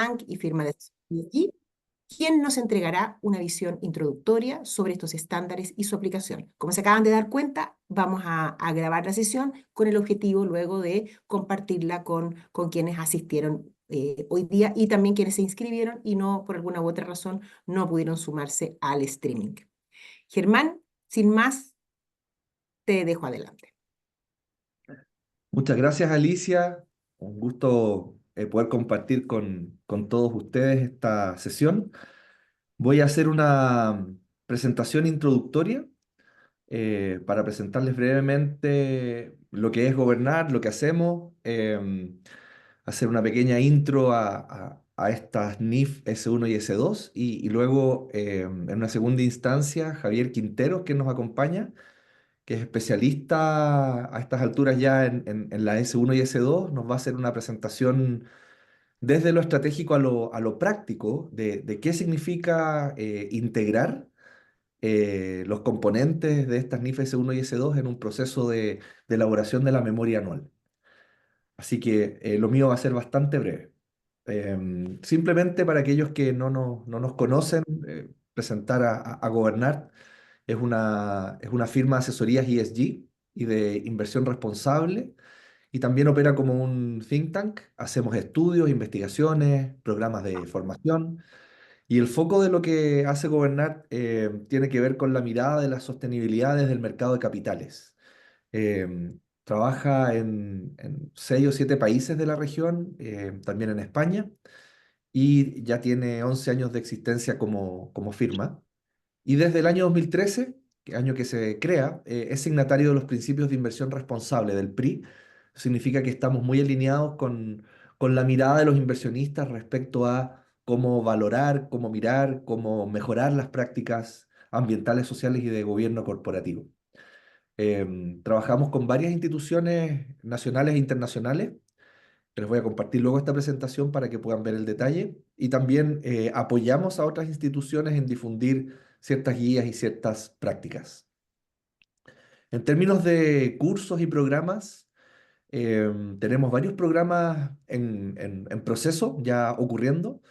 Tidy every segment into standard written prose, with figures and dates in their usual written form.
Bank y firma de ESG, quien nos entregará una visión introductoria sobre estos estándares y su aplicación. Como se acaban de dar cuenta, vamos a grabar la sesión con el objetivo luego de compartirla con quienes asistieron hoy día y también quienes se inscribieron y no, por alguna u otra razón, no pudieron sumarse al streaming. Germán, sin más, te dejo adelante. Muchas gracias, Alicia. Un gusto poder compartir con todos ustedes esta sesión. Voy a hacer una presentación introductoria para presentarles brevemente lo que es gobernar, lo que hacemos, hacer una pequeña intro a estas NIF S1 y S2 y luego en una segunda instancia Javier Quinteros, que nos acompaña, que es especialista a estas alturas ya en la S1 y S2, nos va a hacer una presentación desde lo estratégico a lo práctico de qué significa integrar los componentes de estas NIF S1 y S2 en un proceso de elaboración de la memoria anual. Así que lo mío va a ser bastante breve. Simplemente para aquellos que no nos conocen, presentar a Gobernar. Es una firma de asesorías ESG y de inversión responsable y también opera como un think tank. Hacemos estudios, investigaciones, programas de formación y el foco de lo que hace Gobernar tiene que ver con la mirada de la sostenibilidad desde el mercado de capitales. Trabaja en 6 o 7 países de la región, también en España, y ya tiene 11 años de existencia como firma. Y desde el año 2013, año que se crea, es signatario de los principios de inversión responsable del PRI. Significa que estamos muy alineados con la mirada de los inversionistas respecto a cómo valorar, cómo mirar, cómo mejorar las prácticas ambientales, sociales y de gobierno corporativo. Trabajamos con varias instituciones nacionales e internacionales. Les voy a compartir luego esta presentación para que puedan ver el detalle. Y también apoyamos a otras instituciones en difundir ciertas guías y ciertas prácticas. En términos de cursos y programas, tenemos varios programas en proceso, ya ocurriendo.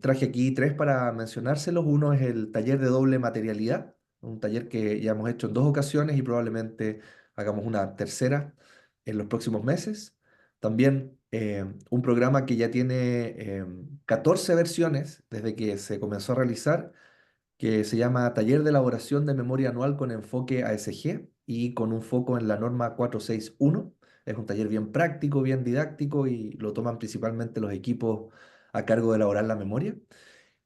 Traje aquí 3 para mencionárselos. Uno es el taller de doble materialidad, un taller que ya hemos hecho en 2 ocasiones y probablemente hagamos una tercera en los próximos meses. También un programa que ya tiene 14 versiones desde que se comenzó a realizar, que se llama Taller de Elaboración de Memoria Anual con enfoque ASG y con un foco en la norma 461. Es un taller bien práctico, bien didáctico y lo toman principalmente los equipos a cargo de elaborar la memoria.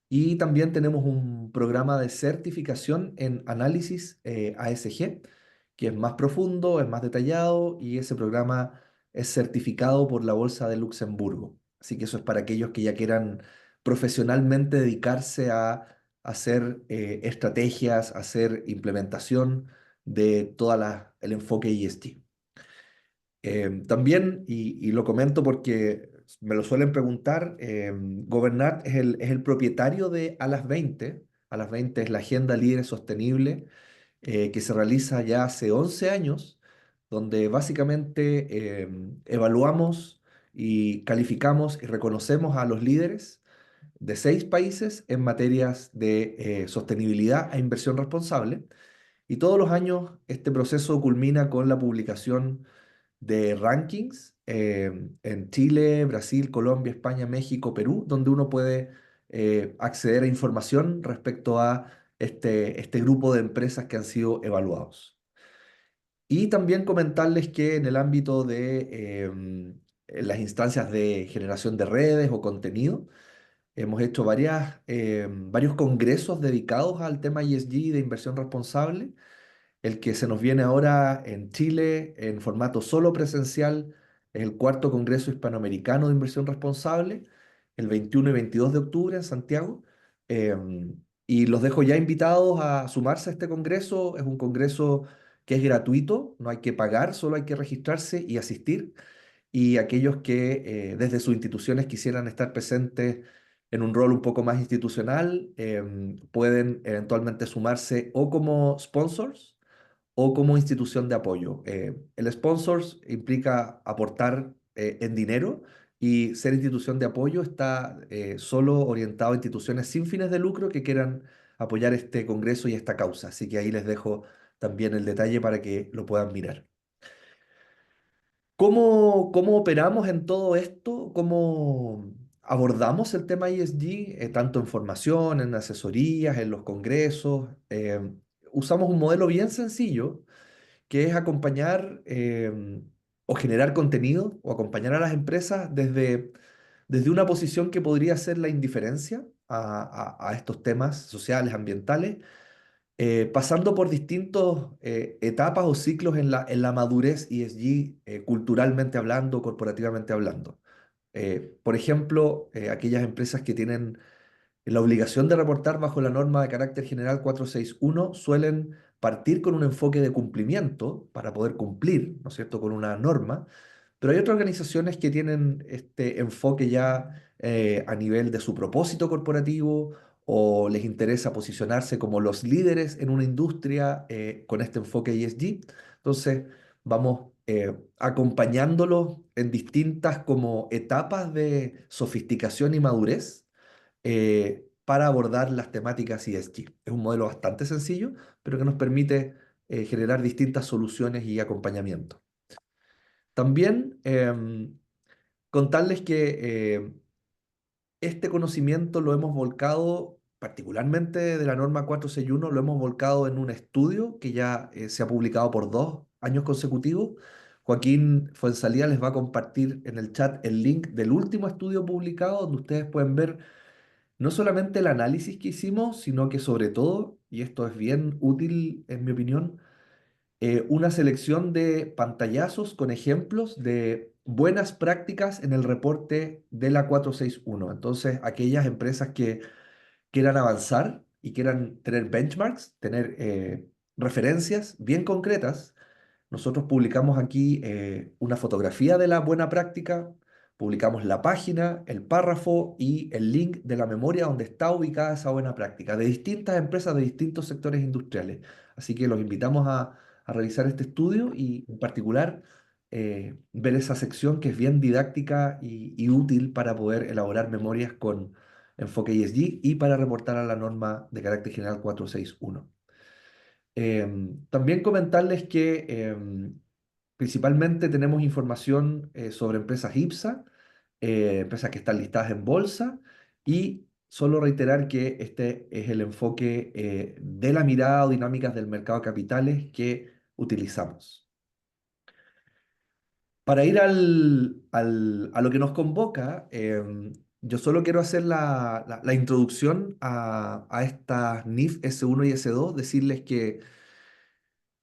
Y también tenemos un programa de certificación en análisis ASG, que es más profundo, es más detallado y ese programa es certificado por la Bolsa de Luxemburgo. Así que eso es para aquellos que ya quieran profesionalmente dedicarse a hacer estrategias, hacer implementación de todo el enfoque ESG. También, y lo comento porque me lo suelen preguntar, Gobernar es el propietario de A las 20. A las 20 es la Agenda Líder Sostenible que se realiza ya hace 11 años, donde básicamente evaluamos y calificamos y reconocemos a los líderes de 6 países en materias de sostenibilidad e inversión responsable. Y todos los años este proceso culmina con la publicación de rankings en Chile, Brasil, Colombia, España, México, Perú, donde uno puede acceder a información respecto a este grupo de empresas que han sido evaluados. Y también comentarles que en el ámbito de en las instancias de generación de redes o contenido, hemos hecho varios congresos dedicados al tema ESG de inversión responsable. El que se nos viene ahora en Chile en formato solo presencial es el cuarto Congreso Hispanoamericano de Inversión Responsable, el 21 y 22 de octubre en Santiago. Y los dejo ya invitados a sumarse a este congreso. Es un congreso que es gratuito, no hay que pagar, solo hay que registrarse y asistir. Y aquellos que desde sus instituciones quisieran estar presentes en un rol un poco más institucional, pueden eventualmente sumarse o como sponsors o como institución de apoyo. El sponsors implica aportar en dinero y ser institución de apoyo está solo orientado a instituciones sin fines de lucro que quieran apoyar este congreso y esta causa. Así que ahí les dejo también el detalle para que lo puedan mirar. ¿Cómo operamos en todo esto? ¿Cómo abordamos el tema ESG, tanto en formación, en asesorías, en los congresos? Usamos un modelo bien sencillo, que es acompañar o generar contenido o acompañar a las empresas desde una posición que podría ser la indiferencia a estos temas sociales, ambientales, pasando por distintas etapas o ciclos en la madurez ESG, culturalmente hablando, corporativamente hablando. Por ejemplo, aquellas empresas que tienen la obligación de reportar bajo la norma de carácter general 461 suelen partir con un enfoque de cumplimiento para poder cumplir, ¿no es cierto?, con una norma, pero hay otras organizaciones que tienen este enfoque ya a nivel de su propósito corporativo o les interesa posicionarse como los líderes en una industria con este enfoque ESG. Entonces, vamos acompañándolos en distintas como etapas de sofisticación y madurez para abordar las temáticas ESG. Es un modelo bastante sencillo, pero que nos permite generar distintas soluciones y acompañamiento. También contarles que este conocimiento lo hemos volcado, particularmente de la norma 461, lo hemos volcado en un estudio que ya se ha publicado por 2 años consecutivos. Joaquín Fuenzalía les va a compartir en el chat el link del último estudio publicado, donde ustedes pueden ver no solamente el análisis que hicimos, sino que sobre todo, y esto es bien útil en mi opinión, una selección de pantallazos con ejemplos de buenas prácticas en el reporte de la 461. Entonces, aquellas empresas que quieran avanzar y quieran tener benchmarks, tener referencias bien concretas, nosotros publicamos aquí una fotografía de la buena práctica, publicamos la página, el párrafo y el link de la memoria donde está ubicada esa buena práctica de distintas empresas de distintos sectores industriales. Así que los invitamos a revisar este estudio y en particular ver esa sección que es bien didáctica y útil para poder elaborar memorias con enfoque ESG y para reportar a la norma de carácter general 461. También comentarles que principalmente tenemos información sobre empresas IPSA, empresas que están listadas en bolsa, y solo reiterar que este es el enfoque de la mirada o dinámicas del mercado de capitales que utilizamos. Para ir a lo que nos convoca, yo solo quiero hacer la introducción a estas NIF S1 y S2, decirles que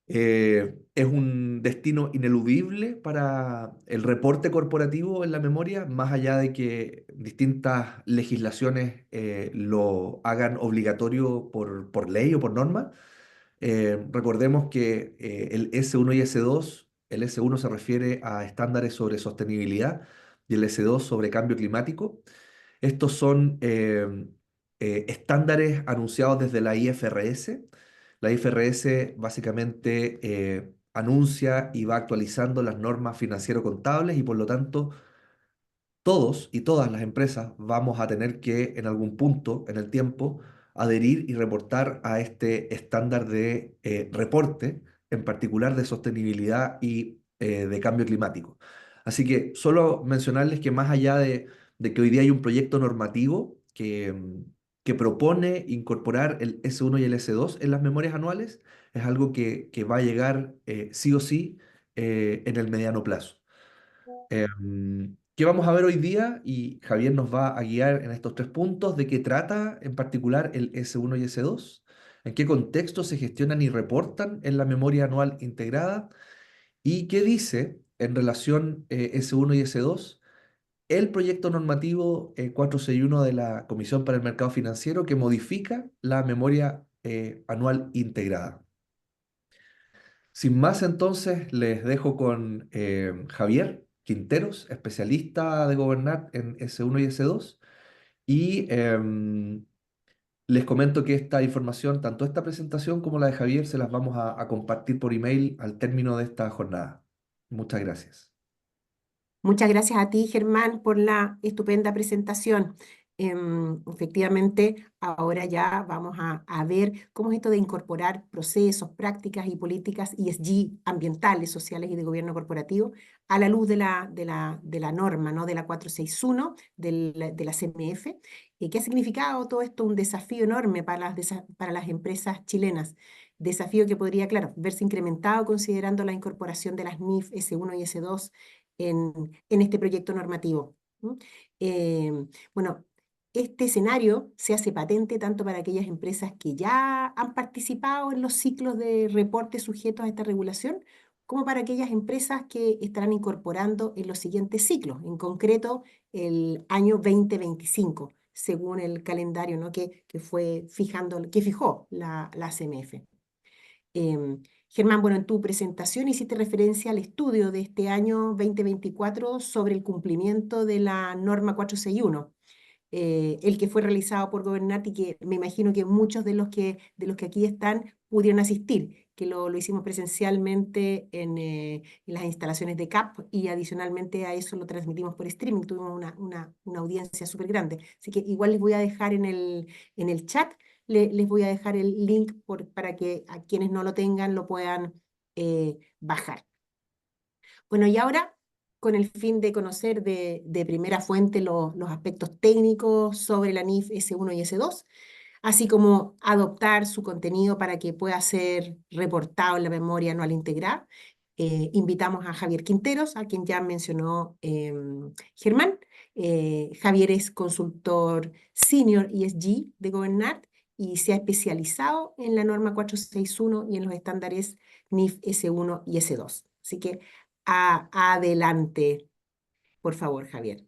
es un destino ineludible para el reporte corporativo en la memoria, más allá de que distintas legislaciones lo hagan obligatorio por ley o por norma. Recordemos que el S1 y S2, el S1 se refiere a estándares sobre sostenibilidad y el S2 sobre cambio climático. Estos son estándares anunciados desde la IFRS. La IFRS básicamente anuncia y va actualizando las normas financiero-contables y por lo tanto todos y todas las empresas vamos a tener que en algún punto en el tiempo adherir y reportar a este estándar de reporte, en particular de sostenibilidad y de cambio climático. Así que solo mencionarles que más allá de que hoy día hay un proyecto normativo que propone incorporar el S1 y el S2 en las memorias anuales, es algo que va a llegar sí o sí en el mediano plazo. ¿Qué vamos a ver hoy día? Y Javier nos va a guiar en estos 3 puntos de qué trata en particular el S1 y S2, en qué contexto se gestionan y reportan en la memoria anual integrada y qué dice en relación S1 y S2 el proyecto normativo 461 de la Comisión para el Mercado Financiero que modifica la memoria anual integrada. Sin más, entonces, les dejo con Javier Quinteros, especialista de Gobernar en S1 y S2, y les comento que esta información, tanto esta presentación como la de Javier, se las vamos a compartir por email al término de esta jornada. Muchas gracias. Muchas gracias a ti, Germán, por la estupenda presentación. Efectivamente, ahora ya vamos a ver cómo es esto de incorporar procesos, prácticas y políticas ESG ambientales, sociales y de gobierno corporativo a la luz de la norma, ¿no? De la 461 de la CMF. ¿Qué ha significado todo esto? Un desafío enorme para las empresas chilenas. Desafío que podría, claro, verse incrementado considerando la incorporación de las NIF S1 y S2 en este proyecto normativo. ¿M? Bueno, este escenario se hace patente tanto para aquellas empresas que ya han participado en los ciclos de reporte sujetos a esta regulación, como para aquellas empresas que estarán incorporando en los siguientes ciclos, en concreto el año 2025, según el calendario, ¿no? que fijó la CMF. Em, Germán, bueno, en tu presentación hiciste referencia al estudio de este año 2024 sobre el cumplimiento de la norma 461, el que fue realizado por Gobernat y que me imagino que muchos de los que aquí están pudieron asistir, que lo hicimos presencialmente en las instalaciones de CAP y adicionalmente a eso lo transmitimos por streaming, tuvimos una audiencia súper grande. Así que igual les voy a dejar en el chat, les voy a dejar el link para que a quienes no lo tengan lo puedan bajar. Bueno, y ahora, con el fin de conocer de primera fuente los aspectos técnicos sobre la NIF S1 y S2, así como adoptar su contenido para que pueda ser reportado en la memoria anual integrada, invitamos a Javier Quinteros, a quien ya mencionó Germán. Javier es consultor senior ESG de Governart y se ha especializado en la norma 461 y en los estándares NIF S1 y S2. Así que adelante, por favor, Javier.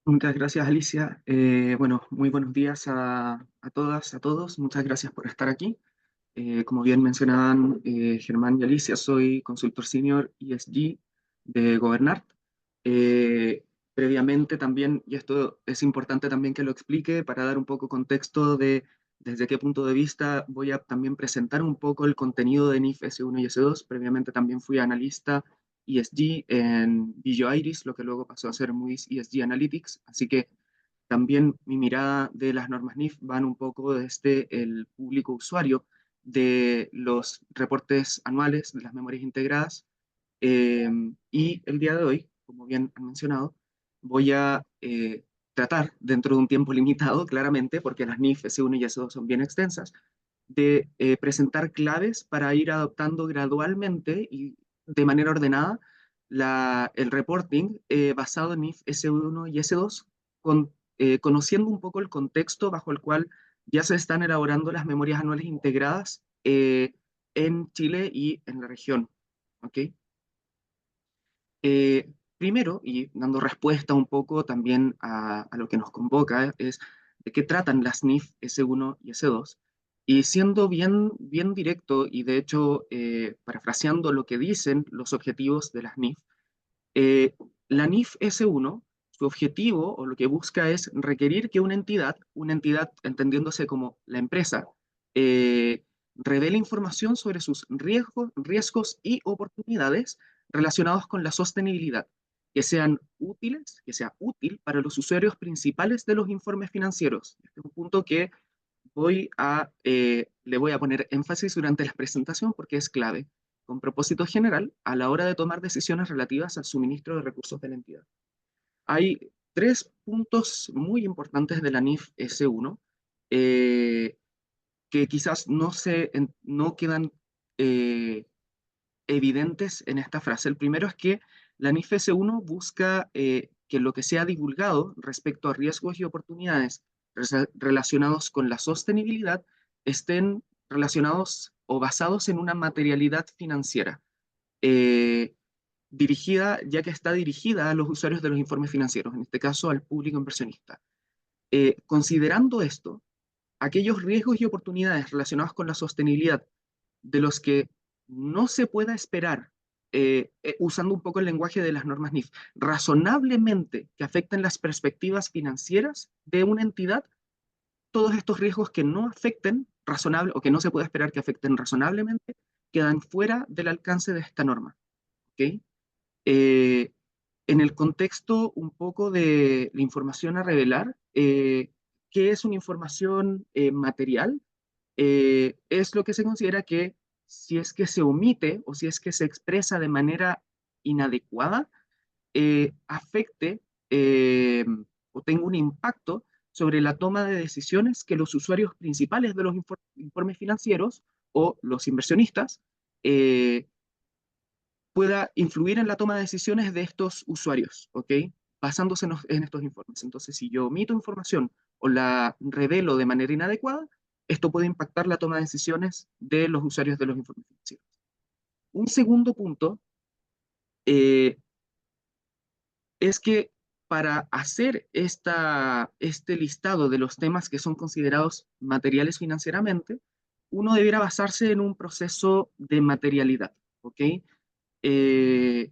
Muchas gracias, Alicia. Bueno, muy buenos días a todas, a todos. Muchas gracias por estar aquí. Como bien mencionaban Germán y Alicia, soy consultor senior ESG de Governart. Previamente también, y esto es importante también que lo explique para dar un poco contexto de desde qué punto de vista voy a también presentar un poco el contenido de NIF S1 y S2. Previamente también fui analista ESG en Vigio Iris, lo que luego pasó a ser Moody's ESG Analytics. Así que también mi mirada de las normas NIF van un poco desde el público usuario de los reportes anuales de las memorias integradas. Y el día de hoy, como bien han mencionado, voy a tratar, dentro de un tiempo limitado, claramente, porque las NIF S1 y S2 son bien extensas, de presentar claves para ir adoptando gradualmente y de manera ordenada el reporting basado en NIF S1 y S2, conociendo un poco el contexto bajo el cual ya se están elaborando las memorias anuales integradas en Chile y en la región. ¿Ok? Primero, y dando respuesta un poco también a lo que nos convoca, es de qué tratan las NIF S1 y S2. Y siendo bien, bien directo y de hecho parafraseando lo que dicen los objetivos de las NIF, eh, la NIF S1, su objetivo o lo que busca es requerir que una entidad entendiéndose como la empresa, revele información sobre sus riesgos y oportunidades relacionados con la sostenibilidad, que sean útiles, que sea útil para los usuarios principales de los informes financieros. Este es un punto que le voy a poner énfasis durante la presentación porque es clave, con propósito general a la hora de tomar decisiones relativas al suministro de recursos de la entidad. Hay tres puntos muy importantes de la NIF S1 eh, que quizás no quedan eh, evidentes en esta frase. El primero es que la NIF S1 busca que lo que sea divulgado respecto a riesgos y oportunidades relacionados con la sostenibilidad estén relacionados o basados en una materialidad financiera, eh, ya que está dirigida a los usuarios de los informes financieros, en este caso al público inversionista. Considerando esto, aquellos riesgos y oportunidades relacionados con la sostenibilidad de los que no se pueda esperar, usando un poco el lenguaje de las normas NIF, razonablemente que afecten las perspectivas financieras de una entidad, todos estos riesgos que no afecten razonable o que no se puede esperar que afecten razonablemente quedan fuera del alcance de esta norma. ¿Okay? Eh, en el contexto un poco de la información a revelar, ¿qué es una información material? Es lo que se considera que si es que se omite o si es que se expresa de manera inadecuada, afecte o tenga un impacto sobre la toma de decisiones que los usuarios principales de los informes financieros o los inversionistas eh, pueda influir en la toma de decisiones de estos usuarios, ¿ok? Basándose en estos informes. Entonces, si yo omito información o la revelo de manera inadecuada, esto puede impactar la toma de decisiones de los usuarios de los informes financieros. Un segundo punto eh, es que para hacer este listado de los temas que son considerados materiales financieramente, uno debiera basarse en un proceso de materialidad, ¿ok? Eh,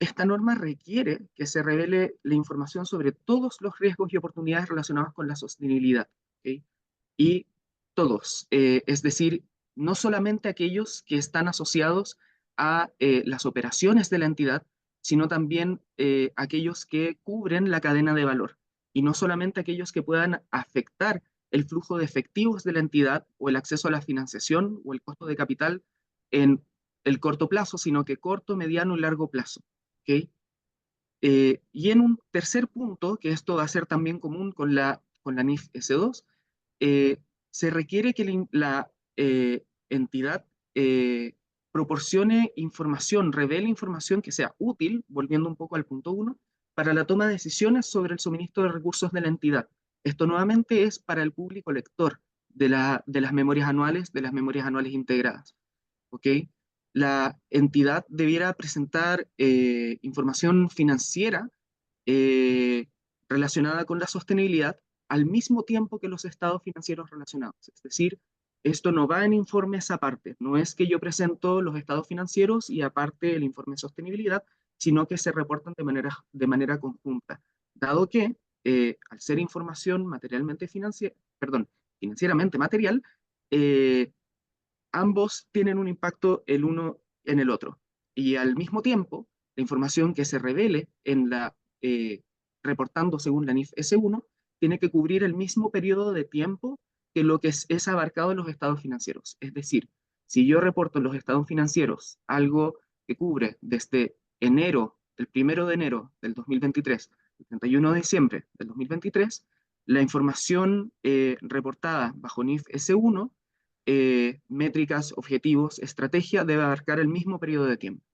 Esta norma requiere que se revele la información sobre todos los riesgos y oportunidades relacionados con la sostenibilidad, ¿ok? Y todos, es decir, no solamente aquellos que están asociados a las operaciones de la entidad, sino también aquellos que cubren la cadena de valor, y no solamente aquellos que puedan afectar el flujo de efectivos de la entidad o el acceso a la financiación o el costo de capital en el corto plazo, sino que corto, mediano y largo plazo. ¿Ok? Y en un tercer punto, que esto va a ser también común con la NIF S2, eh, se requiere que la entidad proporcione información, revele información que sea útil, volviendo un poco al punto 1, para la toma de decisiones sobre el suministro de recursos de la entidad. Esto nuevamente es para el público lector de las memorias anuales, de las memorias anuales integradas. ¿Ok? La entidad debiera presentar información financiera eh, relacionada con la sostenibilidad al mismo tiempo que los estados financieros relacionados. Es decir, esto no va en informes aparte. No es que yo presento los estados financieros y aparte el informe de sostenibilidad, sino que se reportan de manera conjunta, dado que al ser información materialmente financiera, perdón, financieramente material, eh, ambos tienen un impacto el uno en el otro. Y al mismo tiempo, la información que se revele en reportando según la NIF S1 tiene que cubrir el mismo periodo de tiempo que lo que es abarcado en los estados financieros. Es decir, si yo reporto en los estados financieros algo que cubre desde enero, el 1 de enero del 2023, el 31 de diciembre del 2023, la información reportada bajo NIF S1 métricas, objetivos, estrategia, debe abarcar el mismo periodo de tiempo.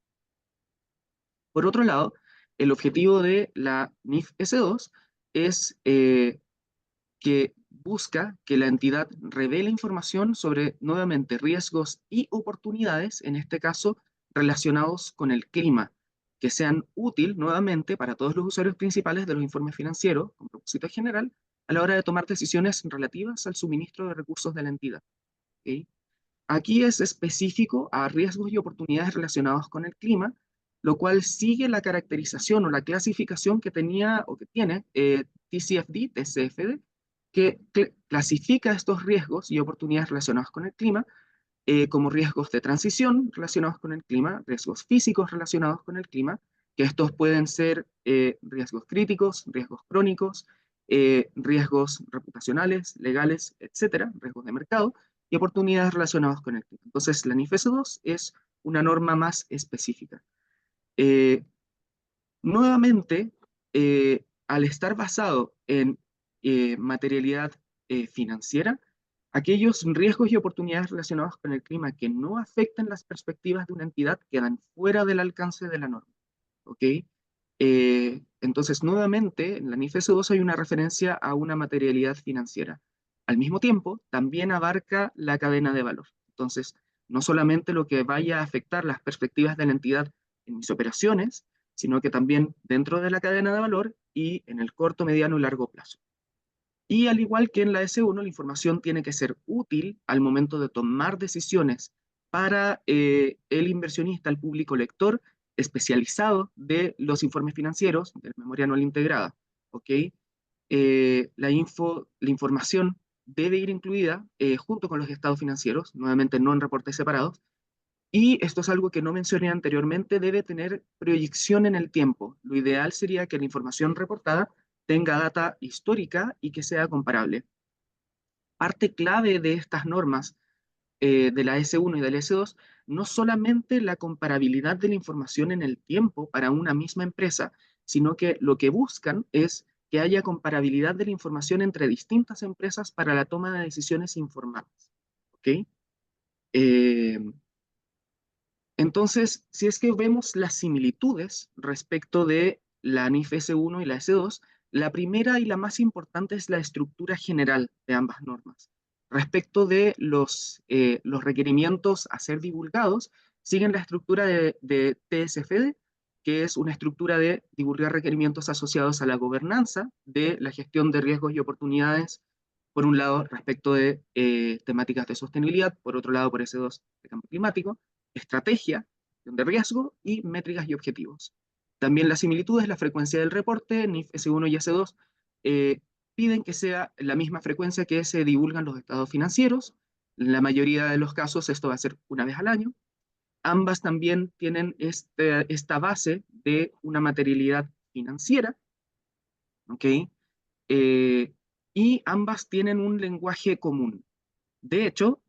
Por otro lado, el objetivo de la NIF S2 es que busca que la entidad revele información sobre, nuevamente, riesgos y oportunidades, en este caso, relacionados con el clima, que sean útil, nuevamente, para todos los usuarios principales de los informes financieros, con propósito general, a la hora de tomar decisiones relativas al suministro de recursos de la entidad. ¿Ok? Aquí es específico a riesgos y oportunidades relacionados con el clima, lo cual sigue la caracterización o la clasificación que tenía o que tiene TCFD, que clasifica estos riesgos y oportunidades relacionados con el clima como riesgos de transición relacionados con el clima, riesgos físicos relacionados con el clima, que estos pueden ser riesgos críticos, riesgos crónicos, riesgos reputacionales, legales, etcétera, riesgos de mercado, y oportunidades relacionadas con el clima. Entonces, la NIF S2 es una norma más específica. Eh, Nuevamente, al estar basado en materialidad financiera, aquellos riesgos y oportunidades relacionados con el clima que no afectan las perspectivas de una entidad quedan fuera del alcance de la norma. ¿Ok? Entonces, nuevamente, en la NIF S2 hay una referencia a una materialidad financiera. Al mismo tiempo, también abarca la cadena de valor. Entonces, no solamente lo que vaya a afectar las perspectivas de la entidad en mis operaciones, sino que también dentro de la cadena de valor y en el corto, mediano y largo plazo. Y al igual que en la S1, la información tiene que ser útil al momento de tomar decisiones para el inversionista, el público lector especializado de los informes financieros, de la memoria anual integrada. ¿Ok? La información debe ir incluida junto con los estados financieros, nuevamente no en reportes separados, Y esto es algo que no mencioné anteriormente, debe tener proyección en el tiempo. Lo ideal sería que la información reportada tenga data histórica y que sea comparable. Parte clave de estas normas de la S1 y de la S2, no solamente la comparabilidad de la información en el tiempo para una misma empresa, sino que lo que buscan es que haya comparabilidad de la información entre distintas empresas para la toma de decisiones informadas. ¿Ok? Eh, entonces, si es que vemos las similitudes respecto de la NIF S1 y la S2, la primera y la más importante es la estructura general de ambas normas. Respecto de los requerimientos a ser divulgados, siguen la estructura de TSFD, que es una estructura de divulgar requerimientos asociados a la gobernanza de la gestión de riesgos y oportunidades, por un lado, respecto de temáticas de sostenibilidad, por otro lado, por S2, de cambio climático, estrategia de riesgo y métricas y objetivos. También la similitud es la frecuencia del reporte, NIF S1 y S2 piden que sea la misma frecuencia que se divulgan los estados financieros. En la mayoría de los casos esto va a ser una vez al año. Ambas también tienen esta base de una materialidad financiera, ¿ok? Eh, y ambas tienen un lenguaje común. De hecho,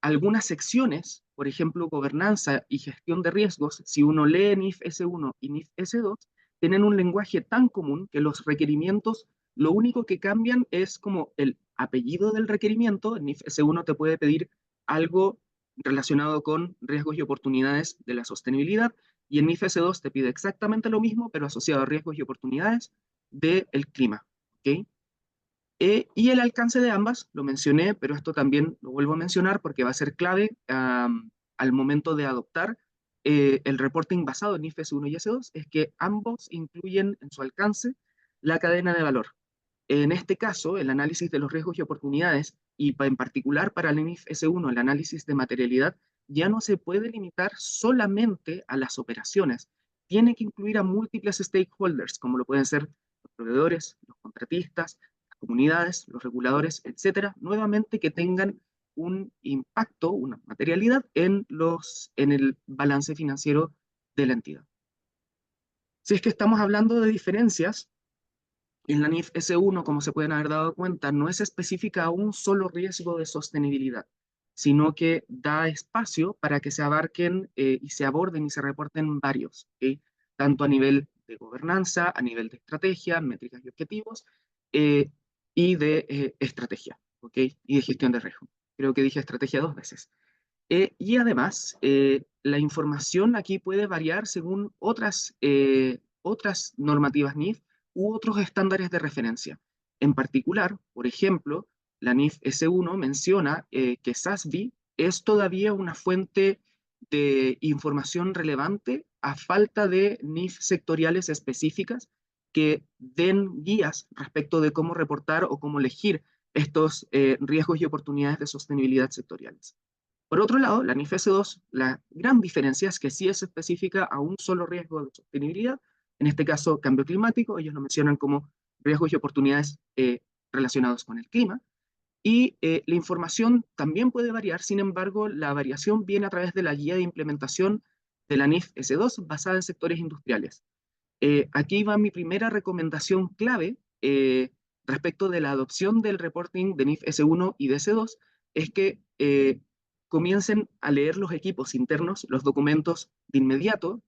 algunas secciones, por ejemplo, gobernanza y gestión de riesgos, si uno lee NIF S1 y NIF S2, tienen un lenguaje tan común que los requerimientos, lo único que cambian es como el apellido del requerimiento. En NIF S1 te puede pedir algo relacionado con riesgos y oportunidades de la sostenibilidad, y en NIF S2 te pide exactamente lo mismo, pero asociado a riesgos y oportunidades del clima. ¿Ok? Y el alcance de ambas, lo mencioné, pero esto también lo vuelvo a mencionar porque va a ser clave al momento de adoptar el reporting basado en IFES 1 y S2, es que ambos incluyen en su alcance la cadena de valor. En este caso, el análisis de los riesgos y oportunidades, y en particular para el NIF S1, el análisis de materialidad, ya no se puede limitar solamente a las operaciones. Tiene que incluir a múltiples stakeholders, como lo pueden ser los proveedores, los contratistas, las comunidades, los reguladores, etcétera, nuevamente que tengan un impacto, una materialidad en el balance financiero de la entidad. Si es que estamos hablando de diferencias, en la NIF S1, como se pueden haber dado cuenta, no es específica a un solo riesgo de sostenibilidad, sino que da espacio para que se abarquen y se aborden y se reporten varios, ¿okay? Tanto a nivel de gobernanza, a nivel de estrategia, métricas y objetivos, eh, y de estrategia, ¿okay? Y de gestión de riesgo. Creo que dije estrategia 2 veces. Y además, la información aquí puede variar según otras normativas NIF u otros estándares de referencia. En particular, por ejemplo, la NIF S1 menciona que SASB es todavía una fuente de información relevante a falta de NIF sectoriales específicas que den guías respecto de cómo reportar o cómo elegir estos riesgos y oportunidades de sostenibilidad sectoriales. Por otro lado, la NIF S2, la gran diferencia es que sí es específica a un solo riesgo de sostenibilidad, en este caso cambio climático, ellos lo mencionan como riesgos y oportunidades relacionados con el clima, y la información también puede variar, sin embargo, la variación viene a través de la guía de implementación de la NIF S2 basada en sectores industriales. Aquí va mi primera recomendación clave respecto de la adopción del reporting de NIF S1 y de S2, es que comiencen a leer los equipos internos, los documentos de inmediato,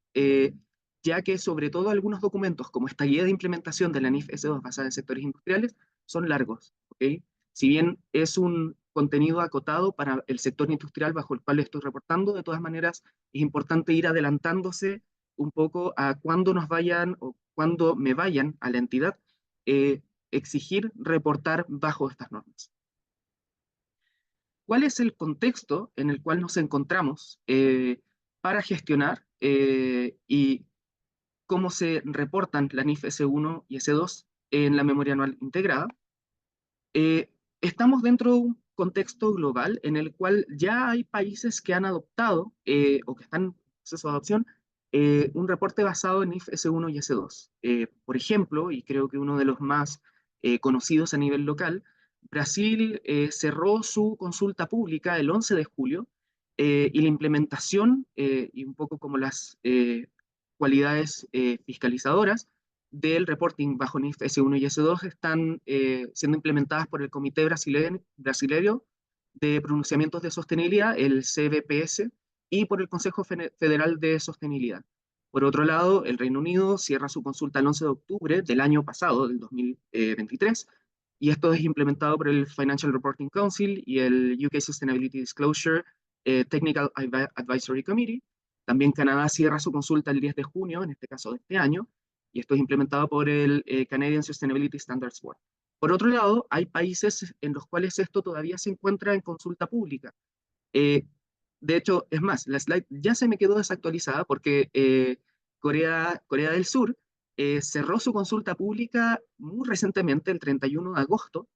ya que sobre todo algunos documentos, como esta guía de implementación de la NIF S2 basada en sectores industriales, son largos. ¿Okay? Si bien es un contenido acotado para el sector industrial bajo el cual estoy reportando, de todas maneras es importante ir adelantándose un poco a cuándo nos vayan o cuándo me vayan a la entidad exigir reportar bajo estas normas. ¿Cuál es el contexto en el cual nos encontramos para gestionar y cómo se reportan la NIF S1 y S2 en la memoria anual integrada? Estamos dentro de un contexto global en el cual ya hay países que han adoptado o que están en proceso de adopción un reporte basado en NIF S1 y S2. Por ejemplo, y creo que uno de los más conocidos a nivel local, Brasil cerró su consulta pública el 11 de julio y la implementación, y un poco como las cualidades fiscalizadoras del reporting bajo NIF S1 y S2 están siendo implementadas por el Comité Brasileño de Pronunciamientos de Sostenibilidad, el CBPS, y por el Consejo Federal de Sostenibilidad. Por otro lado, el Reino Unido cierra su consulta el 11 de octubre del año pasado, del 2023, y esto es implementado por el Financial Reporting Council y el UK Sustainability Disclosure Technical Advisory Committee. También Canadá cierra su consulta el 10 de junio, en este caso de este año, y esto es implementado por el Canadian Sustainability Standards Board. Por otro lado, hay países en los cuales esto todavía se encuentra en consulta pública. Eh, de hecho, es más, la slide ya se me quedó desactualizada porque Corea del Sur cerró su consulta pública muy recientemente, el 31 de agosto,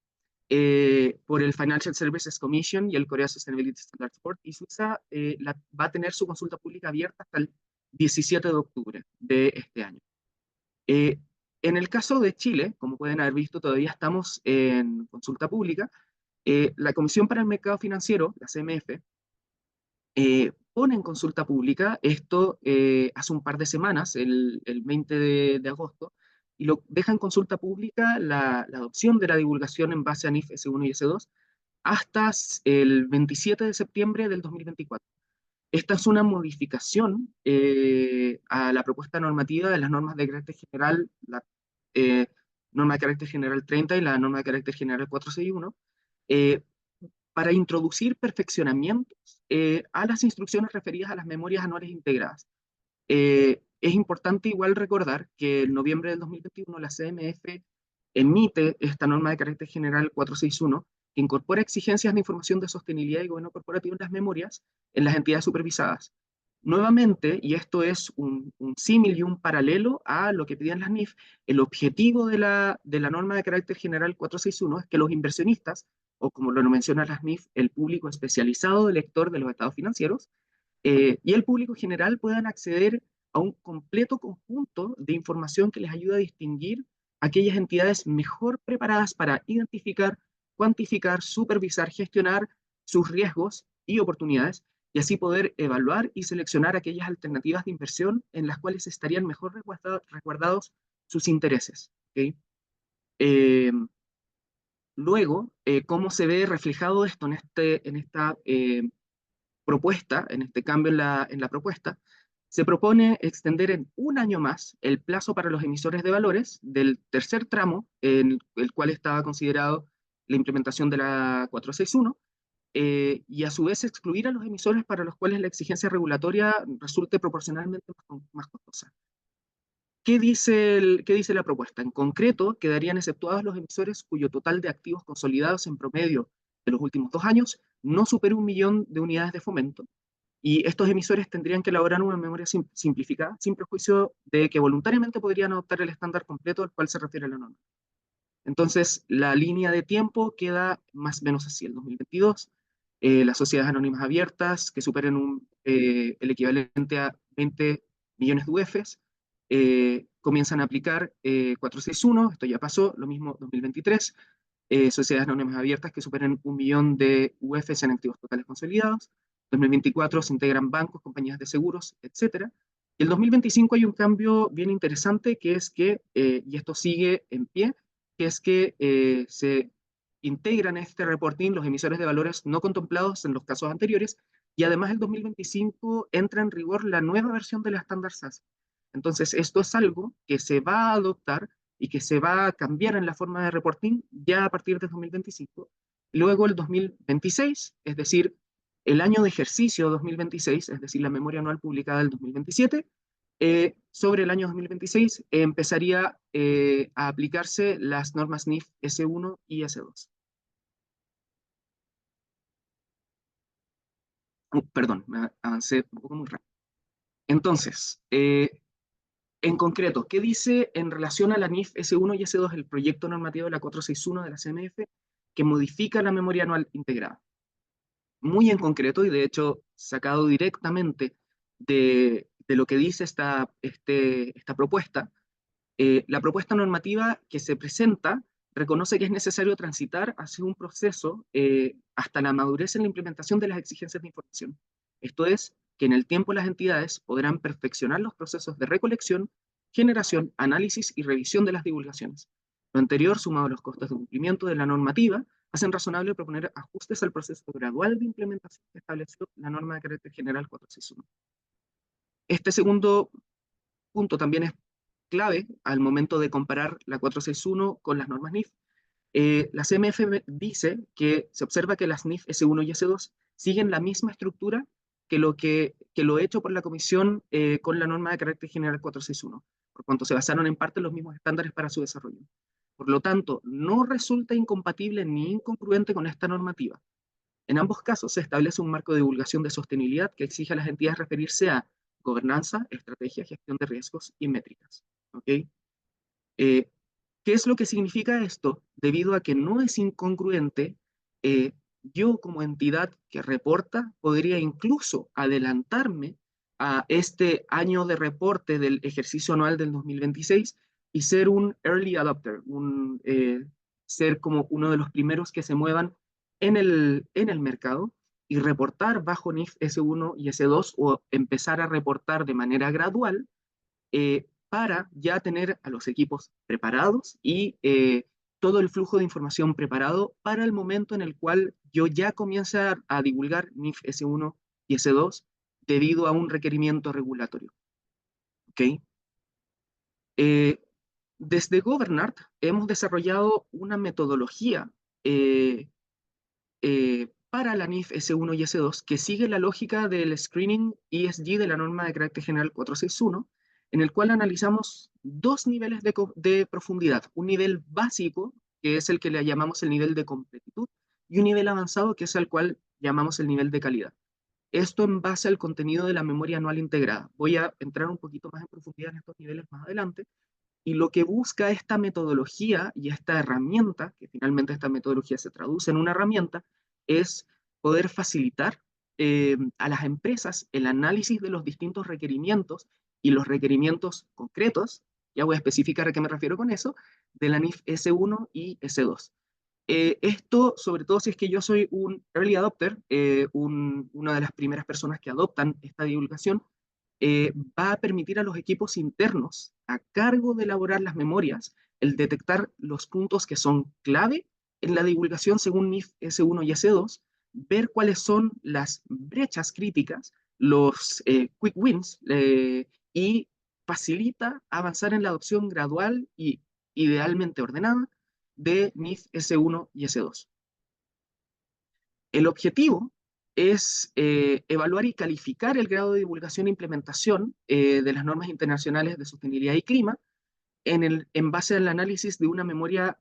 por el Financial Services Commission y el Korea Sustainability Standards Board, y Suiza va a tener su consulta pública abierta hasta el 17 de octubre de este año. En el caso de Chile, como pueden haber visto, todavía estamos en consulta pública. La Comisión para el Mercado Financiero, la CMF, pone en consulta pública esto hace un par de semanas, el 20 de agosto, y lo deja en consulta pública la adopción de la divulgación en base a NIF S1 y S2 hasta el 27 de septiembre del 2024. Esta es una modificación a la propuesta normativa de las normas de carácter general, la eh, norma de carácter general 30 y la norma de carácter general 461, eh, para introducir perfeccionamientos a las instrucciones referidas a las memorias anuales integradas. Es importante igual recordar que en noviembre del 2021 la CMF emite esta norma de carácter general 461 que incorpora exigencias de información de sostenibilidad y gobierno corporativo en las memorias en las entidades supervisadas. Nuevamente, y esto es un símil y un paralelo a lo que pedían las NIF, el objetivo de la norma de carácter general 461 es que los inversionistas, o como lo mencionan las NIF, el público especializado del lector de los estados financieros, y el público general puedan acceder a un completo conjunto de información que les ayuda a distinguir aquellas entidades mejor preparadas para identificar, cuantificar, supervisar, gestionar sus riesgos y oportunidades, y así poder evaluar y seleccionar aquellas alternativas de inversión en las cuales estarían mejor resguardados sus intereses. ¿Okay? Eh, Luego, ¿cómo se ve reflejado esto en esta propuesta, en este cambio en la propuesta? Se propone extender en un año más el plazo para los emisores de valores del tercer tramo, en el cual estaba considerado la implementación de la 461, y a su vez excluir a los emisores para los cuales la exigencia regulatoria resulte proporcionalmente más costosa. ¿Qué dice la propuesta? En concreto, quedarían exceptuados los emisores cuyo total de activos consolidados en promedio de los últimos 2 años no supere 1 millón de unidades de fomento, y estos emisores tendrían que elaborar una memoria simplificada, sin perjuicio de que voluntariamente podrían adoptar el estándar completo al cual se refiere la norma. Entonces, la línea de tiempo queda más o menos así: el 2022, las sociedades anónimas abiertas que superen el equivalente a 20 millones de UFs, comienzan a aplicar 461, esto ya pasó, lo mismo 2023, sociedades anónimas abiertas que superen 1 millón de UFs en activos totales consolidados. 2024 se integran bancos, compañías de seguros, etc. Y el 2025 hay un cambio bien interesante, que es que, y esto sigue en pie, que es que se integran en este reporting los emisores de valores no contemplados en los casos anteriores, y además el 2025 entra en rigor la nueva versión de la estándar SAS. Entonces, esto es algo que se va a adoptar y que se va a cambiar en la forma de reporting ya a partir del 2025. Luego el 2026, es decir, el año de ejercicio 2026, es decir, la memoria anual publicada del 2027, sobre el año 2026 empezaría a aplicarse las normas NIF S1 y S2. Perdón, me avancé un poco muy rápido. Entonces, en concreto, ¿qué dice en relación a la NIF S1 y S2 el proyecto normativo de la 461 de la CMF que modifica la memoria anual integrada? Muy en concreto, y de hecho sacado directamente de lo que dice esta propuesta, la propuesta normativa que se presenta reconoce que es necesario transitar hacia un proceso hasta la madurez en la implementación de las exigencias de información. Esto es, que en el tiempo las entidades podrán perfeccionar los procesos de recolección, generación, análisis y revisión de las divulgaciones. Lo anterior, sumado a los costos de cumplimiento de la normativa, hacen razonable proponer ajustes al proceso gradual de implementación que estableció la norma de carácter general 461. Este segundo punto también es clave al momento de comparar la 461 con las normas NIF. La CMF dice que se observa que las NIF S1 y S2 siguen la misma estructura que lo hecho por la Comisión con la norma de carácter general 461, por cuanto se basaron en parte en los mismos estándares para su desarrollo. Por lo tanto, no resulta incompatible ni incongruente con esta normativa. En ambos casos se establece un marco de divulgación de sostenibilidad que exige a las entidades referirse a gobernanza, estrategia, gestión de riesgos y métricas. ¿Okay? ¿Qué es lo que significa esto? Debido a que no es incongruente, yo como entidad que reporta podría incluso adelantarme a este año de reporte del ejercicio anual del 2026 y ser un early adopter, ser como uno de los primeros que se muevan en el mercado y reportar bajo NIF S1 y S2 o empezar a reportar de manera gradual para ya tener a los equipos preparados y todo el flujo de información preparado para el momento en el cual yo ya comience a divulgar NIF S1 y S2 debido a un requerimiento regulatorio. ¿Okay? Eh, Desde Governart hemos desarrollado una metodología para la NIF S1 y S2 que sigue la lógica del screening ESG de la norma de carácter general 461, en el cual analizamos dos niveles de profundidad, un nivel básico, que es el que le llamamos el nivel de completitud, y un nivel avanzado, que es el cual llamamos el nivel de calidad. Esto en base al contenido de la memoria anual integrada. Voy a entrar un poquito más en profundidad en estos niveles más adelante, y lo que busca esta metodología y esta herramienta, que finalmente esta metodología se traduce en una herramienta, es poder facilitar a las empresas el análisis de los distintos requerimientos y los requerimientos concretos, ya voy a especificar a qué me refiero con eso, de la NIF S1 y S2. Esto, sobre todo si es que yo soy un early adopter, una de las primeras personas que adoptan esta divulgación, va a permitir a los equipos internos a cargo de elaborar las memorias el detectar los puntos que son clave en la divulgación según NIF S1 y S2, ver cuáles son las brechas críticas, los quick wins, y facilita avanzar en la adopción gradual y idealmente ordenada de NIF S1 y S2. El objetivo es evaluar y calificar el grado de divulgación e implementación de las normas internacionales de sostenibilidad y clima en base al análisis de una memoria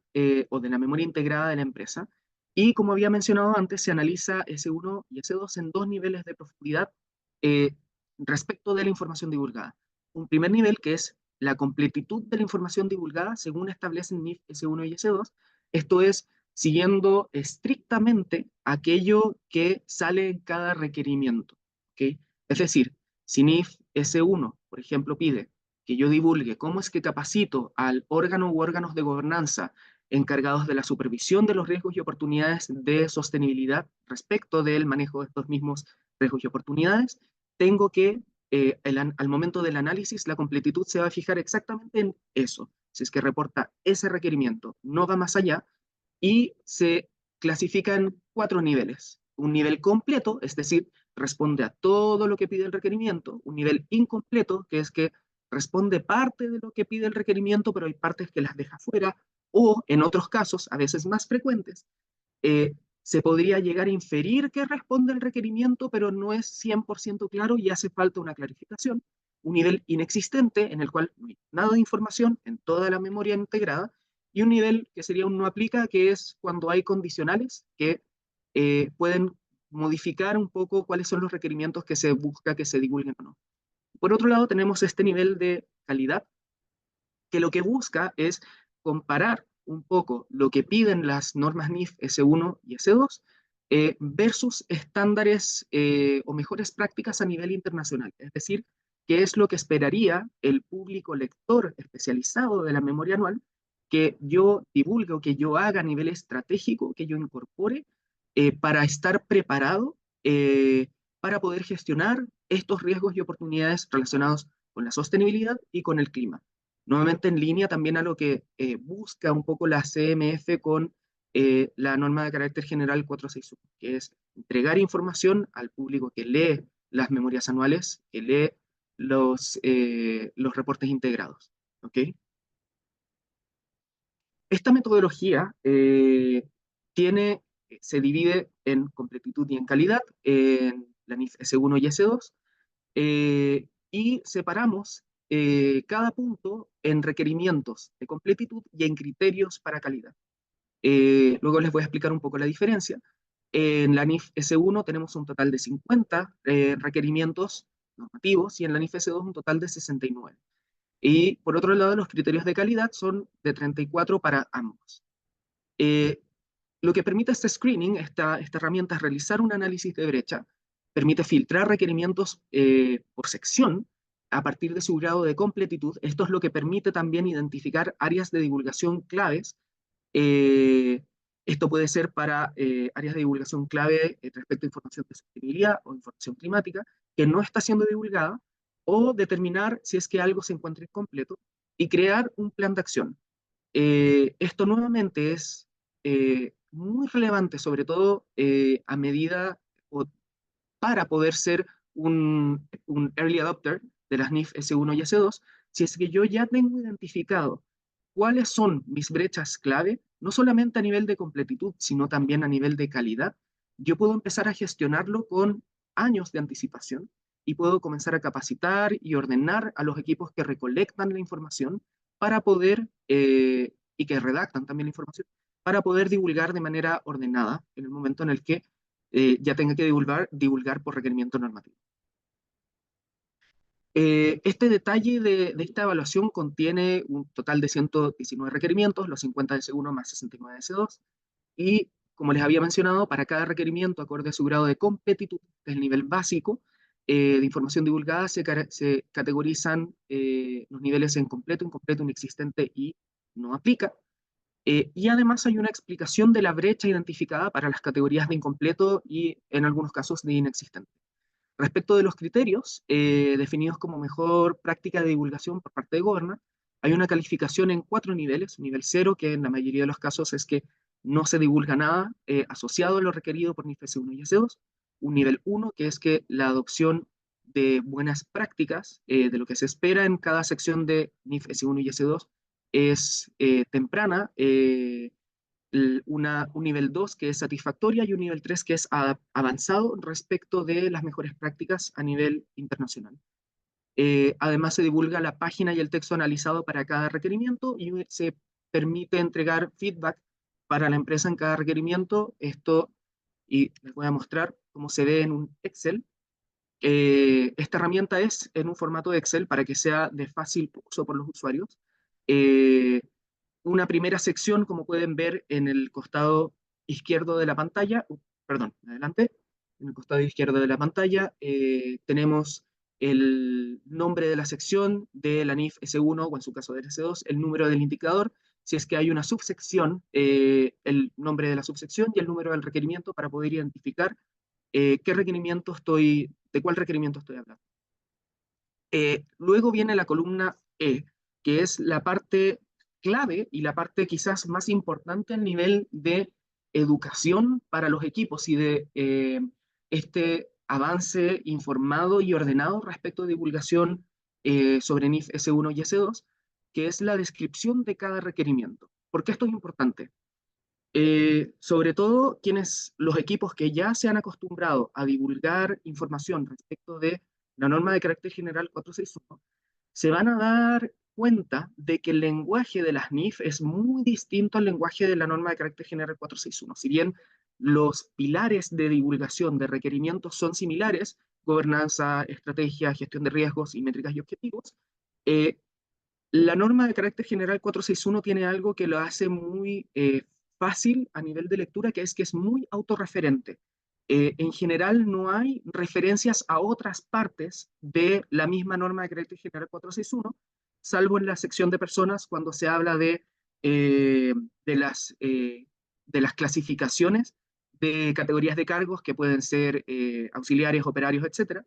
o de la memoria integrada de la empresa. Y como había mencionado antes, se analiza S1 y S2 en dos niveles de profundidad eh, respecto de la información divulgada. Un primer nivel que es la completitud de la información divulgada según establecen NIF S1 y S2. Esto es siguiendo estrictamente aquello que sale en cada requerimiento. ¿Okay? Es decir, si NIF S1, por ejemplo, pide que yo divulgue cómo es que capacito al órgano u órganos de gobernanza encargados de la supervisión de los riesgos y oportunidades de sostenibilidad respecto del manejo de estos mismos riesgos y oportunidades, tengo que, al momento del análisis, la completitud se va a fijar exactamente en eso. Si es que reporta ese requerimiento, no va más allá, y se clasifica en 4 niveles. Un nivel completo, es decir, responde a todo lo que pide el requerimiento. Un nivel incompleto, que es que responde parte de lo que pide el requerimiento, pero hay partes que las deja fuera, o en otros casos, a veces más frecuentes, se podría llegar a inferir que responde el requerimiento, pero no es 100% claro y hace falta una clarificación. Un nivel inexistente en el cual no hay nada de información en toda la memoria integrada, y un nivel que sería un no aplica, que es cuando hay condicionales que pueden modificar un poco cuáles son los requerimientos que se busca que se divulguen o no. Por otro lado, tenemos este nivel de calidad, que lo que busca es comparar un poco lo que piden las normas NIF S1 y S2 versus estándares o mejores prácticas a nivel internacional. Es decir, qué es lo que esperaría el público lector especializado de la memoria anual que yo divulgue o que yo haga a nivel estratégico, que yo incorpore para estar preparado para poder gestionar estos riesgos y oportunidades relacionados con la sostenibilidad y con el clima. Nuevamente en línea también a lo que busca un poco la CMF con la norma de carácter general 461, que es entregar información al público que lee las memorias anuales, que lee los reportes integrados. ¿Ok? Esta metodología se divide en completitud y en calidad, en la NIF S1 y S2, y separamos cada punto en requerimientos de completitud y en criterios para calidad. Luego les voy a explicar un poco la diferencia. En la NIF S1 tenemos un total de 50 requerimientos normativos y en la NIF S2 un total de 69. Y por otro lado, los criterios de calidad son de 34 para ambos. Lo que permite este screening, esta herramienta, es realizar un análisis de brecha, permite filtrar requerimientos por sección a partir de su grado de completitud. Esto es lo que permite también identificar áreas de divulgación claves. Esto puede ser para áreas de divulgación clave respecto a información de sostenibilidad o información climática que no está siendo divulgada, o determinar si es que algo se encuentra incompleto y crear un plan de acción. Esto nuevamente es muy relevante, sobre todo a medida o para poder ser un early adopter de las NIF S1 y S2, si es que yo ya tengo identificado cuáles son mis brechas clave, no solamente a nivel de completitud, sino también a nivel de calidad, yo puedo empezar a gestionarlo con años de anticipación y puedo comenzar a capacitar y ordenar a los equipos que recolectan la información para poder, y que redactan también la información, para poder divulgar de manera ordenada en el momento en el que ya tenga que divulgar por requerimiento normativo. Este detalle de esta evaluación contiene un total de 119 requerimientos, los 50 de S1 más 69 de S2, y como les había mencionado, para cada requerimiento, acorde a su grado de completitud, que es el nivel básico de información divulgada, se categorizan los niveles en completo, incompleto, inexistente y no aplica. Y además hay una explicación de la brecha identificada para las categorías de incompleto y en algunos casos de inexistente. Respecto de los criterios definidos como mejor práctica de divulgación por parte de Goberna, hay una calificación en 4 niveles. Un nivel 0, que en la mayoría de los casos es que no se divulga nada asociado a lo requerido por NIF S1 y S2. Un nivel 1, que es que la adopción de buenas prácticas, de lo que se espera en cada sección de NIF S1 y S2, es temprana. Un nivel 2 que es satisfactoria y un nivel 3 que es avanzado respecto de las mejores prácticas a nivel internacional. Además se divulga la página y el texto analizado para cada requerimiento y se permite entregar feedback para la empresa en cada requerimiento. Esto, y les voy a mostrar cómo se ve en un Excel. Esta herramienta es en un formato de Excel para que sea de fácil uso por los usuarios. Una primera sección, como pueden ver en el costado izquierdo de la pantalla, perdón, adelante, en el costado izquierdo de la pantalla tenemos el nombre de la sección de la NIF S1 o en su caso del S2, el número del indicador, si es que hay una subsección, el nombre de la subsección y el número del requerimiento para poder identificar de cuál requerimiento estoy hablando. Luego viene la columna E, que es la parte clave y la parte quizás más importante a nivel de educación para los equipos y de este avance informado y ordenado respecto de divulgación sobre NIF S1 y S2, que es la descripción de cada requerimiento. ¿Por qué esto es importante? Sobre todo los equipos que ya se han acostumbrado a divulgar información respecto de la norma de carácter general 461, se van a dar cuenta de que el lenguaje de las NIF es muy distinto al lenguaje de la norma de carácter general 461. Si bien los pilares de divulgación de requerimientos son similares, gobernanza, estrategia, gestión de riesgos y métricas y objetivos, eh, la norma de carácter general 461 tiene algo que lo hace muy fácil a nivel de lectura, que es muy autorreferente. En general no hay referencias a otras partes de la misma norma de carácter general 461, salvo en la sección de personas cuando se habla eh, de, las, eh, de las clasificaciones de categorías de cargos que pueden ser auxiliares, operarios, etcétera,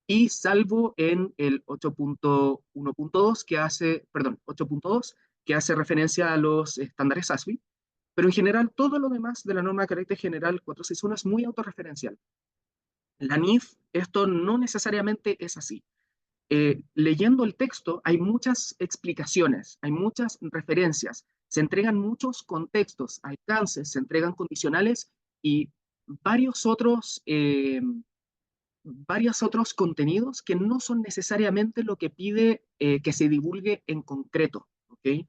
y salvo en el 8.1.2 que hace, perdón, 8.2 que hace referencia a los estándares ASBIS, pero en general todo lo demás de la norma de carácter general 461 es muy autorreferencial. La NIF, esto no necesariamente es así. Leyendo el texto hay muchas explicaciones, hay muchas referencias, se entregan muchos contextos, alcances, se entregan condicionales y varios otros contenidos que no son necesariamente lo que pide que se divulgue en concreto. ¿Okay?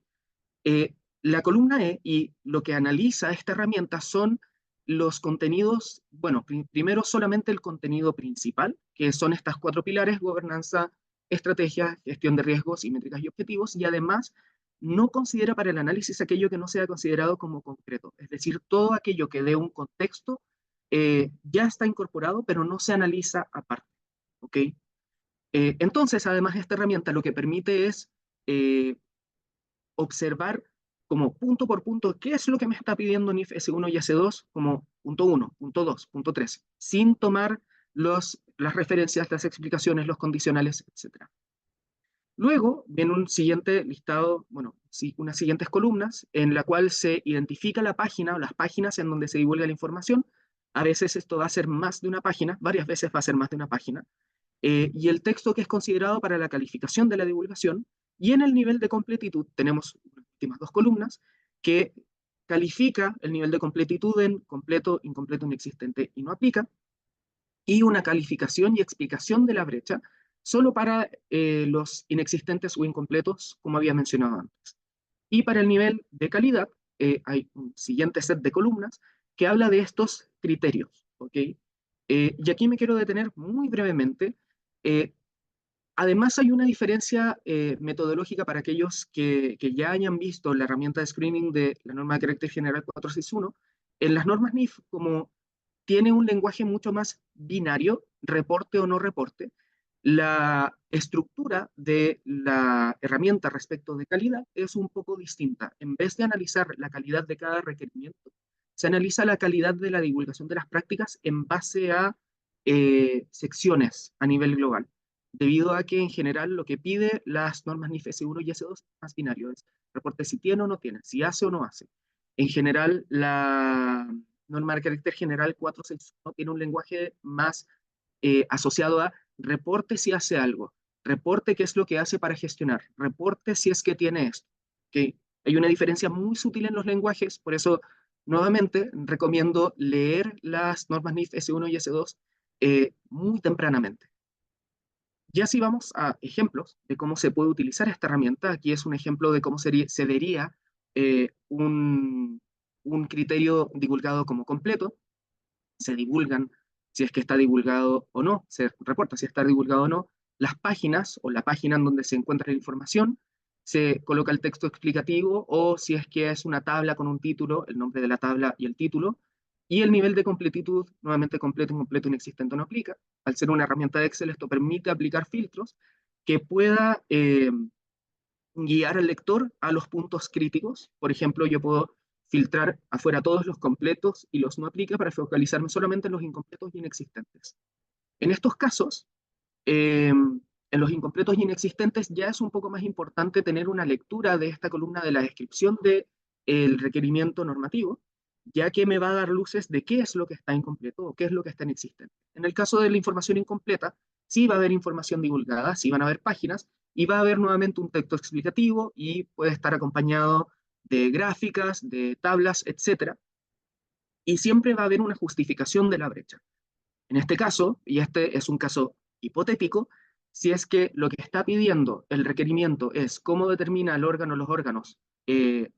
La columna E y lo que analiza esta herramienta son los contenidos, bueno, primero solamente el contenido principal, que son estas 4 pilares: gobernanza, estrategia, gestión de riesgos y métricas y objetivos, y además no considera para el análisis aquello que no sea considerado como concreto, es decir, todo aquello que dé un contexto ya está incorporado, pero no se analiza aparte. ¿Ok? Entonces, además, esta herramienta lo que permite es eh, observar como punto por punto qué es lo que me está pidiendo NIF S1 y S2 como punto 1, punto 2, punto 3, sin tomar las referencias, las explicaciones, los condicionales, etc. Luego viene un siguiente listado, bueno, sí, unas siguientes columnas en la cual se identifica la página o las páginas en donde se divulga la información. A veces esto va a ser más de una página, varias veces va a ser más de una página, y el texto que es considerado para la calificación de la divulgación, y en el nivel de completitud tenemos las últimas 2 columnas que califica el nivel de completitud en completo, incompleto, inexistente y no aplica, y una calificación y explicación de la brecha solo para los inexistentes o incompletos, como había mencionado antes. Y para el nivel de calidad, hay un siguiente set de columnas que habla de estos criterios. ¿Ok? Y aquí me quiero detener muy brevemente. Eh, Además, hay una diferencia metodológica para aquellos que ya hayan visto la herramienta de screening de la norma de carácter general 461. En las normas NIF, como tiene un lenguaje mucho más binario, reporte o no reporte, la estructura de la herramienta respecto de calidad es un poco distinta. En vez de analizar la calidad de cada requerimiento, se analiza la calidad de la divulgación de las prácticas en base a secciones a nivel global, debido a que en general lo que pide las normas NIF S1 y S2 es más binario, es reporte si tiene o no tiene, si hace o no hace. En general, la norma de carácter general 461 tiene un lenguaje más asociado a reporte si hace algo, reporte qué es lo que hace para gestionar, reporte si es que tiene esto. ¿Okay? Hay una diferencia muy sutil en los lenguajes, por eso nuevamente recomiendo leer las normas NIF S1 y S2 muy tempranamente. Ya si vamos a ejemplos de cómo se puede utilizar esta herramienta, aquí es un ejemplo de cómo se vería un criterio divulgado como completo. Se divulgan si es que está divulgado o no, se reporta si está divulgado o no, las páginas o la página en donde se encuentra la información, se coloca el texto explicativo o si es que es una tabla con un título, el nombre de la tabla y el título, y el nivel de completitud, nuevamente completo, incompleto, inexistente, no aplica. Al ser una herramienta de Excel, esto permite aplicar filtros que pueda guiar al lector a los puntos críticos. Por ejemplo, yo puedo filtrar afuera todos los completos y los no aplica para focalizarme solamente en los incompletos y inexistentes. En estos casos, en los incompletos y inexistentes ya es un poco más importante tener una lectura de esta columna de la descripción del requerimiento normativo, ya que me va a dar luces de qué es lo que está incompleto o qué es lo que está inexistente. En el caso de la información incompleta, sí va a haber información divulgada, sí van a haber páginas, y va a haber nuevamente un texto explicativo y puede estar acompañado de gráficas, de tablas, etcétera, y siempre va a haber una justificación de la brecha. En este caso, y este es un caso hipotético, si es que lo que está pidiendo el requerimiento es cómo determina el órgano, los órganos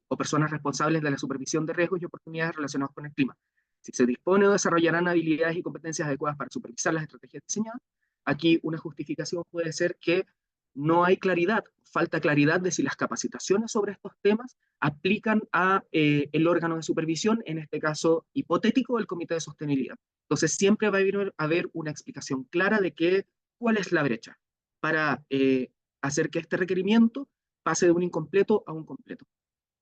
o personas responsables de la supervisión de riesgos y oportunidades relacionados con el clima, si se dispone o desarrollarán habilidades y competencias adecuadas para supervisar las estrategias diseñadas, aquí una justificación puede ser que no hay claridad, falta claridad de si las capacitaciones sobre estos temas aplican a el órgano de supervisión, en este caso hipotético, el Comité de Sostenibilidad. Entonces siempre va a haber una explicación clara de cuál es la brecha para hacer que este requerimiento pase de un incompleto a un completo.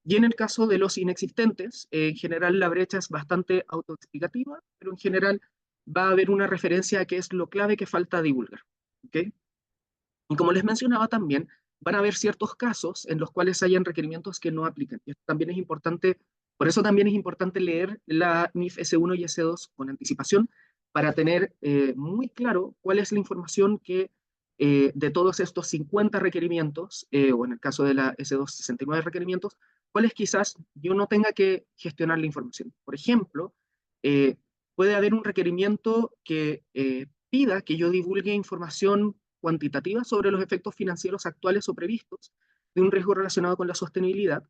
Y en el caso de los inexistentes, en general la brecha es bastante autoexplicativa, pero en general va a haber una referencia a qué es lo clave que falta divulgar. ¿Ok? Y como les mencionaba también, van a haber ciertos casos en los cuales hayan requerimientos que no aplican. Y esto también es importante, por eso también es importante leer la NIF S1 y S2 con anticipación para tener muy claro cuál es la información que de todos estos 50 requerimientos, o en el caso de la S2, 69 requerimientos, cuáles quizás yo no tenga que gestionar la información. Por ejemplo, eh, puede haber un requerimiento que pida que yo divulgue información cuantitativa sobre los efectos financieros actuales o previstos de un riesgo relacionado con la sostenibilidad,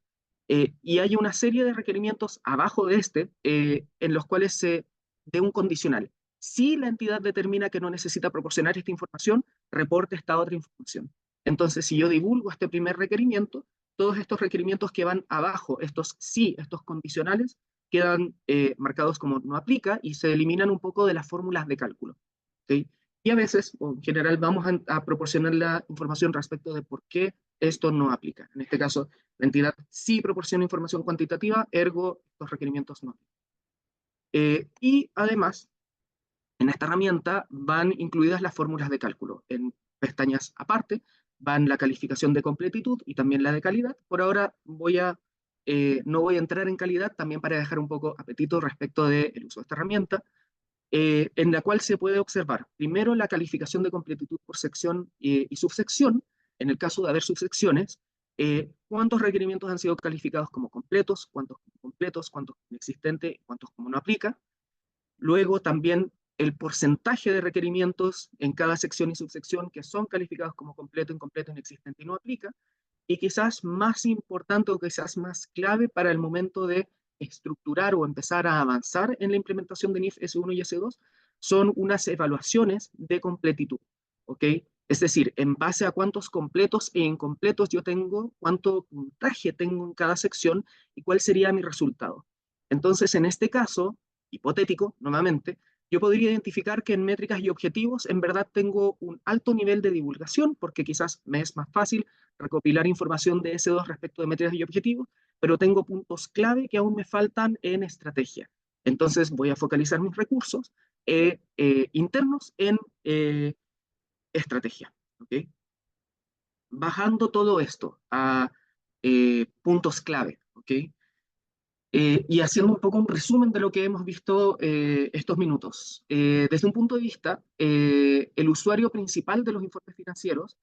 y hay una serie de requerimientos abajo de este en los cuales se dé un condicional. Si la entidad determina que no necesita proporcionar esta información, reporte esta otra información. Entonces, si yo divulgo este primer requerimiento, todos estos requerimientos que van abajo, estos sí, estos condicionales, quedan marcados como no aplica y se eliminan un poco de las fórmulas de cálculo. ¿Okay? Y a veces, o en general, vamos a proporcionar la información respecto de por qué esto no aplica. En este caso, la entidad sí proporciona información cuantitativa, ergo, estos requerimientos no aplican. Y además, en esta herramienta van incluidas las fórmulas de cálculo. En pestañas aparte van la calificación de completitud y también la de calidad. Por ahora no voy a entrar en calidad, también para dejar un poco apetito respecto del uso de esta herramienta, en la cual se puede observar primero la calificación de completitud por sección y subsección. En el caso de haber subsecciones, cuántos requerimientos han sido calificados como completos, cuántos como completos, cuántos como inexistente, cuántos como no aplica. Luego también el porcentaje de requerimientos en cada sección y subsección que son calificados como completo, incompleto, inexistente y no aplica. Y quizás más importante o quizás más clave para el momento de estructurar o empezar a avanzar en la implementación de NIF S1 y S2 son unas evaluaciones de completitud. ¿Ok? Es decir, en base a cuántos completos e incompletos yo tengo, cuánto puntaje tengo en cada sección y cuál sería mi resultado. Entonces, en este caso, hipotético, nuevamente, yo podría identificar que en métricas y objetivos en verdad tengo un alto nivel de divulgación, porque quizás me es más fácil recopilar información de S2 respecto de métricas y objetivos, pero tengo puntos clave que aún me faltan en estrategia. Entonces voy a focalizar mis recursos internos en estrategia. ¿Okay? Bajando todo esto a puntos clave. ¿Okay? Y haciendo un poco un resumen de lo que hemos visto estos minutos. Desde un punto de vista, el usuario principal de los informes financieros,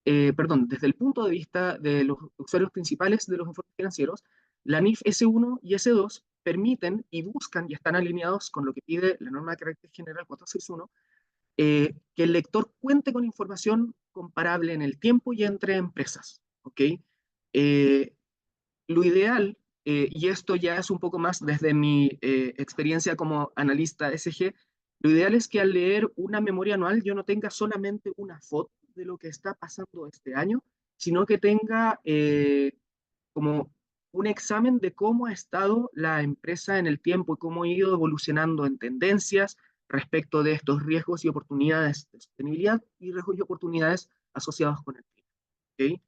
perdón, desde el punto de vista de los usuarios principales de los informes financieros, la NIF S1 y S2 permiten y buscan y están alineados con lo que pide la norma de carácter general 461, que el lector cuente con información comparable en el tiempo y entre empresas. ¿Ok? Eh, lo ideal, y esto ya es un poco más desde mi experiencia como analista SG, lo ideal es que al leer una memoria anual yo no tenga solamente una foto de lo que está pasando este año, sino que tenga como un examen de cómo ha estado la empresa en el tiempo y cómo ha ido evolucionando en tendencias respecto de estos riesgos y oportunidades de sostenibilidad y riesgos y oportunidades asociados con el clima. ¿Okay?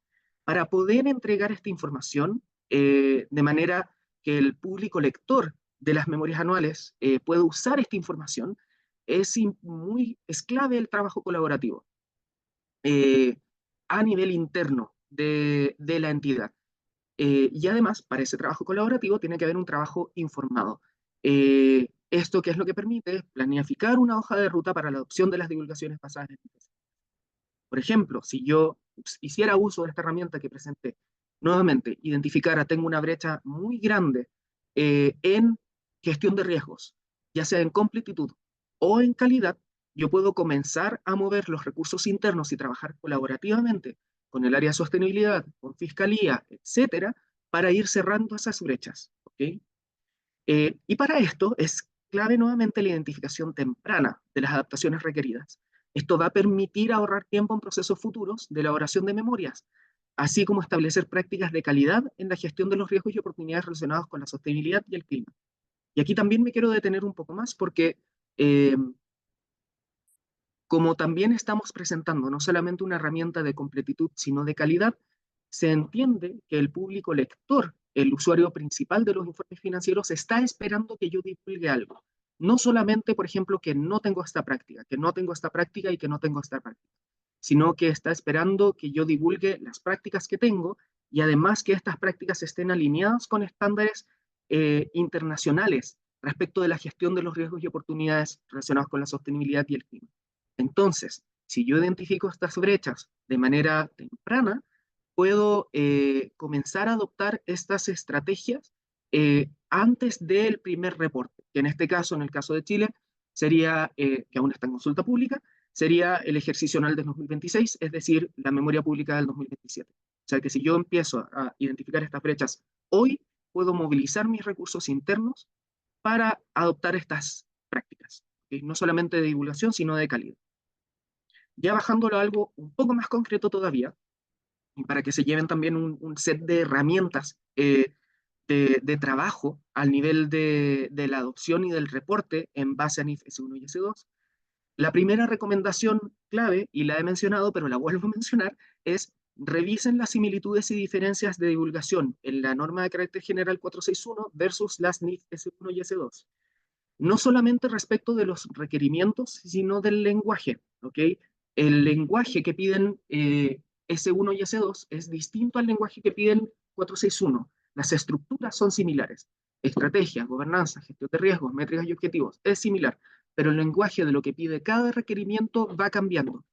Para poder entregar esta información de manera que el público lector de las memorias anuales pueda usar esta información, es clave el trabajo colaborativo eh, a nivel interno de la entidad. Y además, para ese trabajo colaborativo tiene que haber un trabajo informado. ¿Esto qué es lo que permite? Planificar una hoja de ruta para la adopción de las divulgaciones basadas en el. Por ejemplo, si yo hiciera uso de esta herramienta que presenté, nuevamente, identificara, tengo una brecha muy grande en gestión de riesgos, ya sea en completitud o en calidad, yo puedo comenzar a mover los recursos internos y trabajar colaborativamente con el área de sostenibilidad, con fiscalía, etcétera, para ir cerrando esas brechas. ¿Okay? Y para esto es clave nuevamente la identificación temprana de las adaptaciones requeridas. Esto va a permitir ahorrar tiempo en procesos futuros de elaboración de memorias, así como establecer prácticas de calidad en la gestión de los riesgos y oportunidades relacionados con la sostenibilidad y el clima. Y aquí también me quiero detener un poco más porque eh, como también estamos presentando no solamente una herramienta de completitud, sino de calidad, se entiende que el público lector el usuario principal de los informes financieros está esperando que yo divulgue algo. No solamente, por ejemplo, que no tengo esta práctica, que no tengo esta práctica y que no tengo esta práctica, sino que está esperando que yo divulgue las prácticas que tengo y además que estas prácticas estén alineadas con estándares internacionales respecto de la gestión de los riesgos y oportunidades relacionados con la sostenibilidad y el clima. Entonces, si yo identifico estas brechas de manera temprana, puedo comenzar a adoptar estas estrategias antes del primer reporte, que en este caso, en el caso de Chile, sería, que aún está en consulta pública, sería el ejercicio anual del 2026, es decir, la memoria pública del 2027. O sea que si yo empiezo a identificar estas brechas hoy, puedo movilizar mis recursos internos para adoptar estas prácticas, ¿okay? No solamente de divulgación, sino de calidad. Ya bajándolo a algo un poco más concreto todavía, para que se lleven también un set de herramientas de trabajo al nivel de la adopción y del reporte en base a NIF S1 y S2. La primera recomendación clave, y la he mencionado, pero la vuelvo a mencionar, es revisen las similitudes y diferencias de divulgación en la norma de carácter general 461 versus las NIF S1 y S2. No solamente respecto de los requerimientos, sino del lenguaje, ¿ok? El lenguaje que piden S1 y S2 es distinto al lenguaje que piden 461. Las estructuras son similares. Estrategia, gobernanza, gestión de riesgos, métricas y objetivos es similar, pero el lenguaje de lo que pide cada requerimiento va cambiando.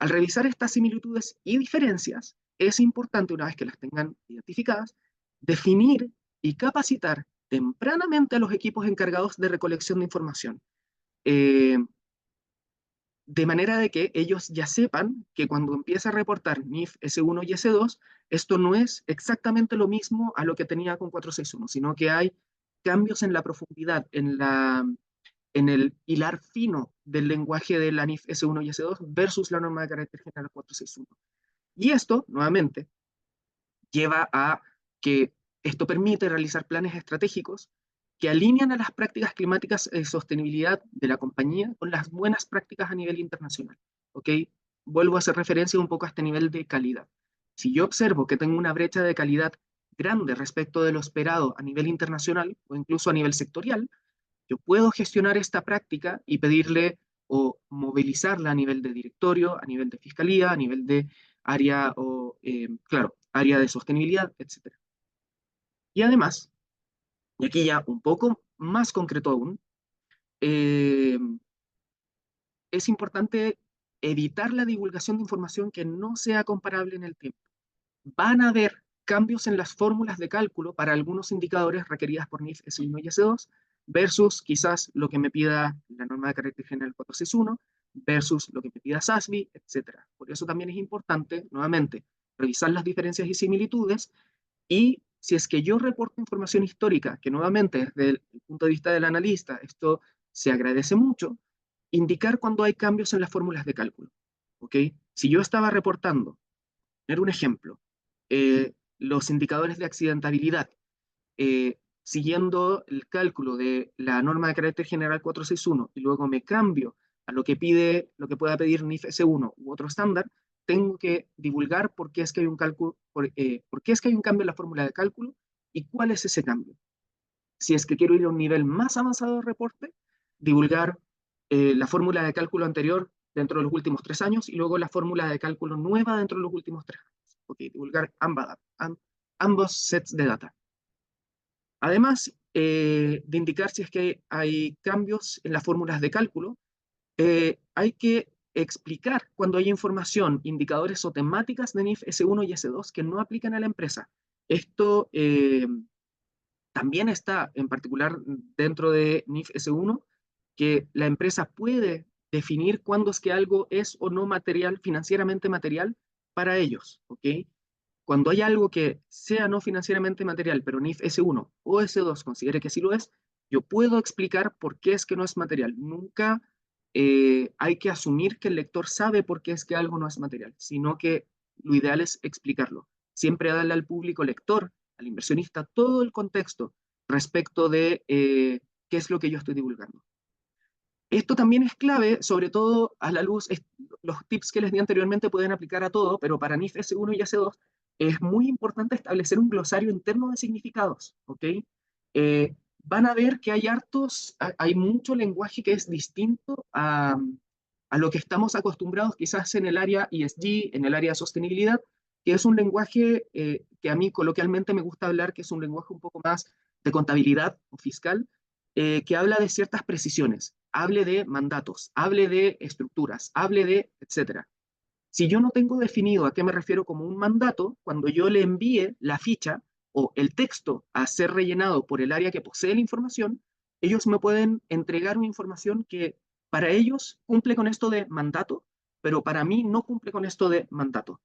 Al revisar estas similitudes y diferencias, es importante, una vez que las tengan identificadas, definir y capacitar tempranamente a los equipos encargados de recolección de información. Eh, de manera de que ellos ya sepan que cuando empieza a reportar NIF S1 y S2, esto no es exactamente lo mismo a lo que tenía con 461, sino que hay cambios en la profundidad, en el hilar fino del lenguaje de la NIF S1 y S2 versus la norma de carácter general 461. Y esto, nuevamente, lleva a que esto permite realizar planes estratégicos que alinean a las prácticas climáticas de sostenibilidad de la compañía con las buenas prácticas a nivel internacional. ¿Ok? Vuelvo a hacer referencia un poco a este nivel de calidad. Si yo observo que tengo una brecha de calidad grande respecto de lo esperado a nivel internacional o incluso a nivel sectorial, yo puedo gestionar esta práctica y pedirle o movilizarla a nivel de directorio, a nivel de fiscalía, a nivel de área o, claro, área de sostenibilidad, etc. Y además, y aquí ya un poco más concreto aún, eh, es importante evitar la divulgación de información que no sea comparable en el tiempo. Van a haber cambios en las fórmulas de cálculo para algunos indicadores requeridas por NIF S1 y S2 versus quizás lo que me pida la norma de carácter general 461 versus lo que me pida SASB, etc. Por eso también es importante, nuevamente, revisar las diferencias y similitudes y si es que yo reporto información histórica, que nuevamente desde el punto de vista del analista esto se agradece mucho, indicar cuando hay cambios en las fórmulas de cálculo. ¿Ok? Si yo estaba reportando, poner un ejemplo, los indicadores de accidentabilidad, siguiendo el cálculo de la norma de carácter general 461 y luego me cambio a lo que pide, lo que pueda pedir NIF S1 u otro estándar, tengo que divulgar por qué es que hay un cálculo, por qué es que hay un cambio en la fórmula de cálculo y cuál es ese cambio. Si es que quiero ir a un nivel más avanzado de reporte, divulgar la fórmula de cálculo anterior dentro de los últimos 3 años y luego la fórmula de cálculo nueva dentro de los últimos 3 años. Okay, divulgar ambos sets de data. Además de indicar si es que hay cambios en las fórmulas de cálculo, hay que explicar cuando hay información, indicadores o temáticas de NIF S1 y S2 que no aplican a la empresa. Esto también está en particular dentro de NIF S1, que la empresa puede definir cuándo es que algo es o no material, financieramente material para ellos, ¿ok? Cuando hay algo que sea no financieramente material, pero NIF S1 o S2 considere que sí lo es, yo puedo explicar por qué es que no es material. Nunca hay que asumir que el lector sabe por qué es que algo no es material, sino que lo ideal es explicarlo. Siempre darle al público lector, al inversionista, todo el contexto respecto de qué es lo que yo estoy divulgando. Esto también es clave, sobre todo a la luz, los tips que les di anteriormente pueden aplicar a todo, pero para NIF S1 y S2 es muy importante establecer un glosario interno de significados, ¿ok? Van a ver que hay mucho lenguaje que es distinto a lo que estamos acostumbrados quizás en el área ESG, en el área de sostenibilidad, que es un lenguaje que a mí coloquialmente me gusta hablar, que es un lenguaje un poco más de contabilidad o fiscal, que habla de ciertas precisiones, hable de mandatos, hable de estructuras, hable de, etcétera. Si yo no tengo definido a qué me refiero como un mandato, cuando yo le envíe la ficha o el texto a ser rellenado por el área que posee la información, ellos me pueden entregar una información que para ellos cumple con esto de mandato, pero para mí no cumple con esto de mandato.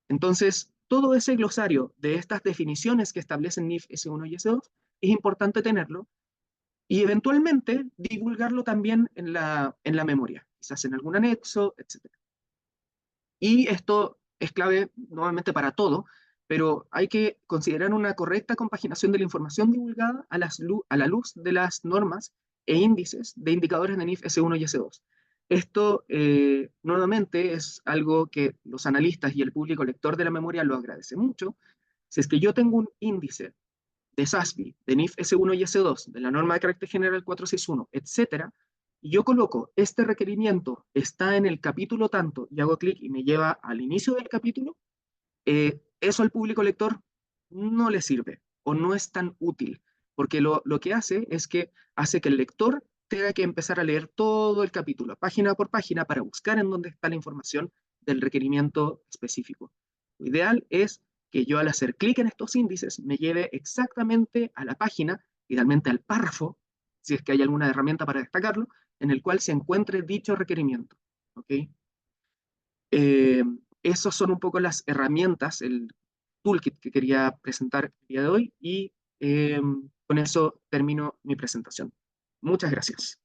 Entonces, todo ese glosario de estas definiciones que establecen NIF S1 y S2 es importante tenerlo y eventualmente divulgarlo también en la memoria, quizás en algún anexo, etc. Y esto es clave nuevamente para todo, pero hay que considerar una correcta compaginación de la información divulgada a la luz de las normas e índices de indicadores de NIF S1 y S2. Esto nuevamente es algo que los analistas y el público lector de la memoria lo agradece mucho. Si es que yo tengo un índice de SASB, de NIF S1 y S2, de la norma de carácter general 461, etcétera, y yo coloco este requerimiento está en el capítulo tanto y hago clic y me lleva al inicio del capítulo, eso al público lector no le sirve o no es tan útil, porque lo que hace es que hace que el lector tenga que empezar a leer todo el capítulo, página por página, para buscar en dónde está la información del requerimiento específico. Lo ideal es que yo al hacer clic en estos índices me lleve exactamente a la página, idealmente al párrafo, si es que hay alguna herramienta para destacarlo, en el cual se encuentre dicho requerimiento. ¿Ok? Eh, Esas son un poco las herramientas, el toolkit que quería presentar el día de hoy y con eso termino mi presentación. Muchas gracias.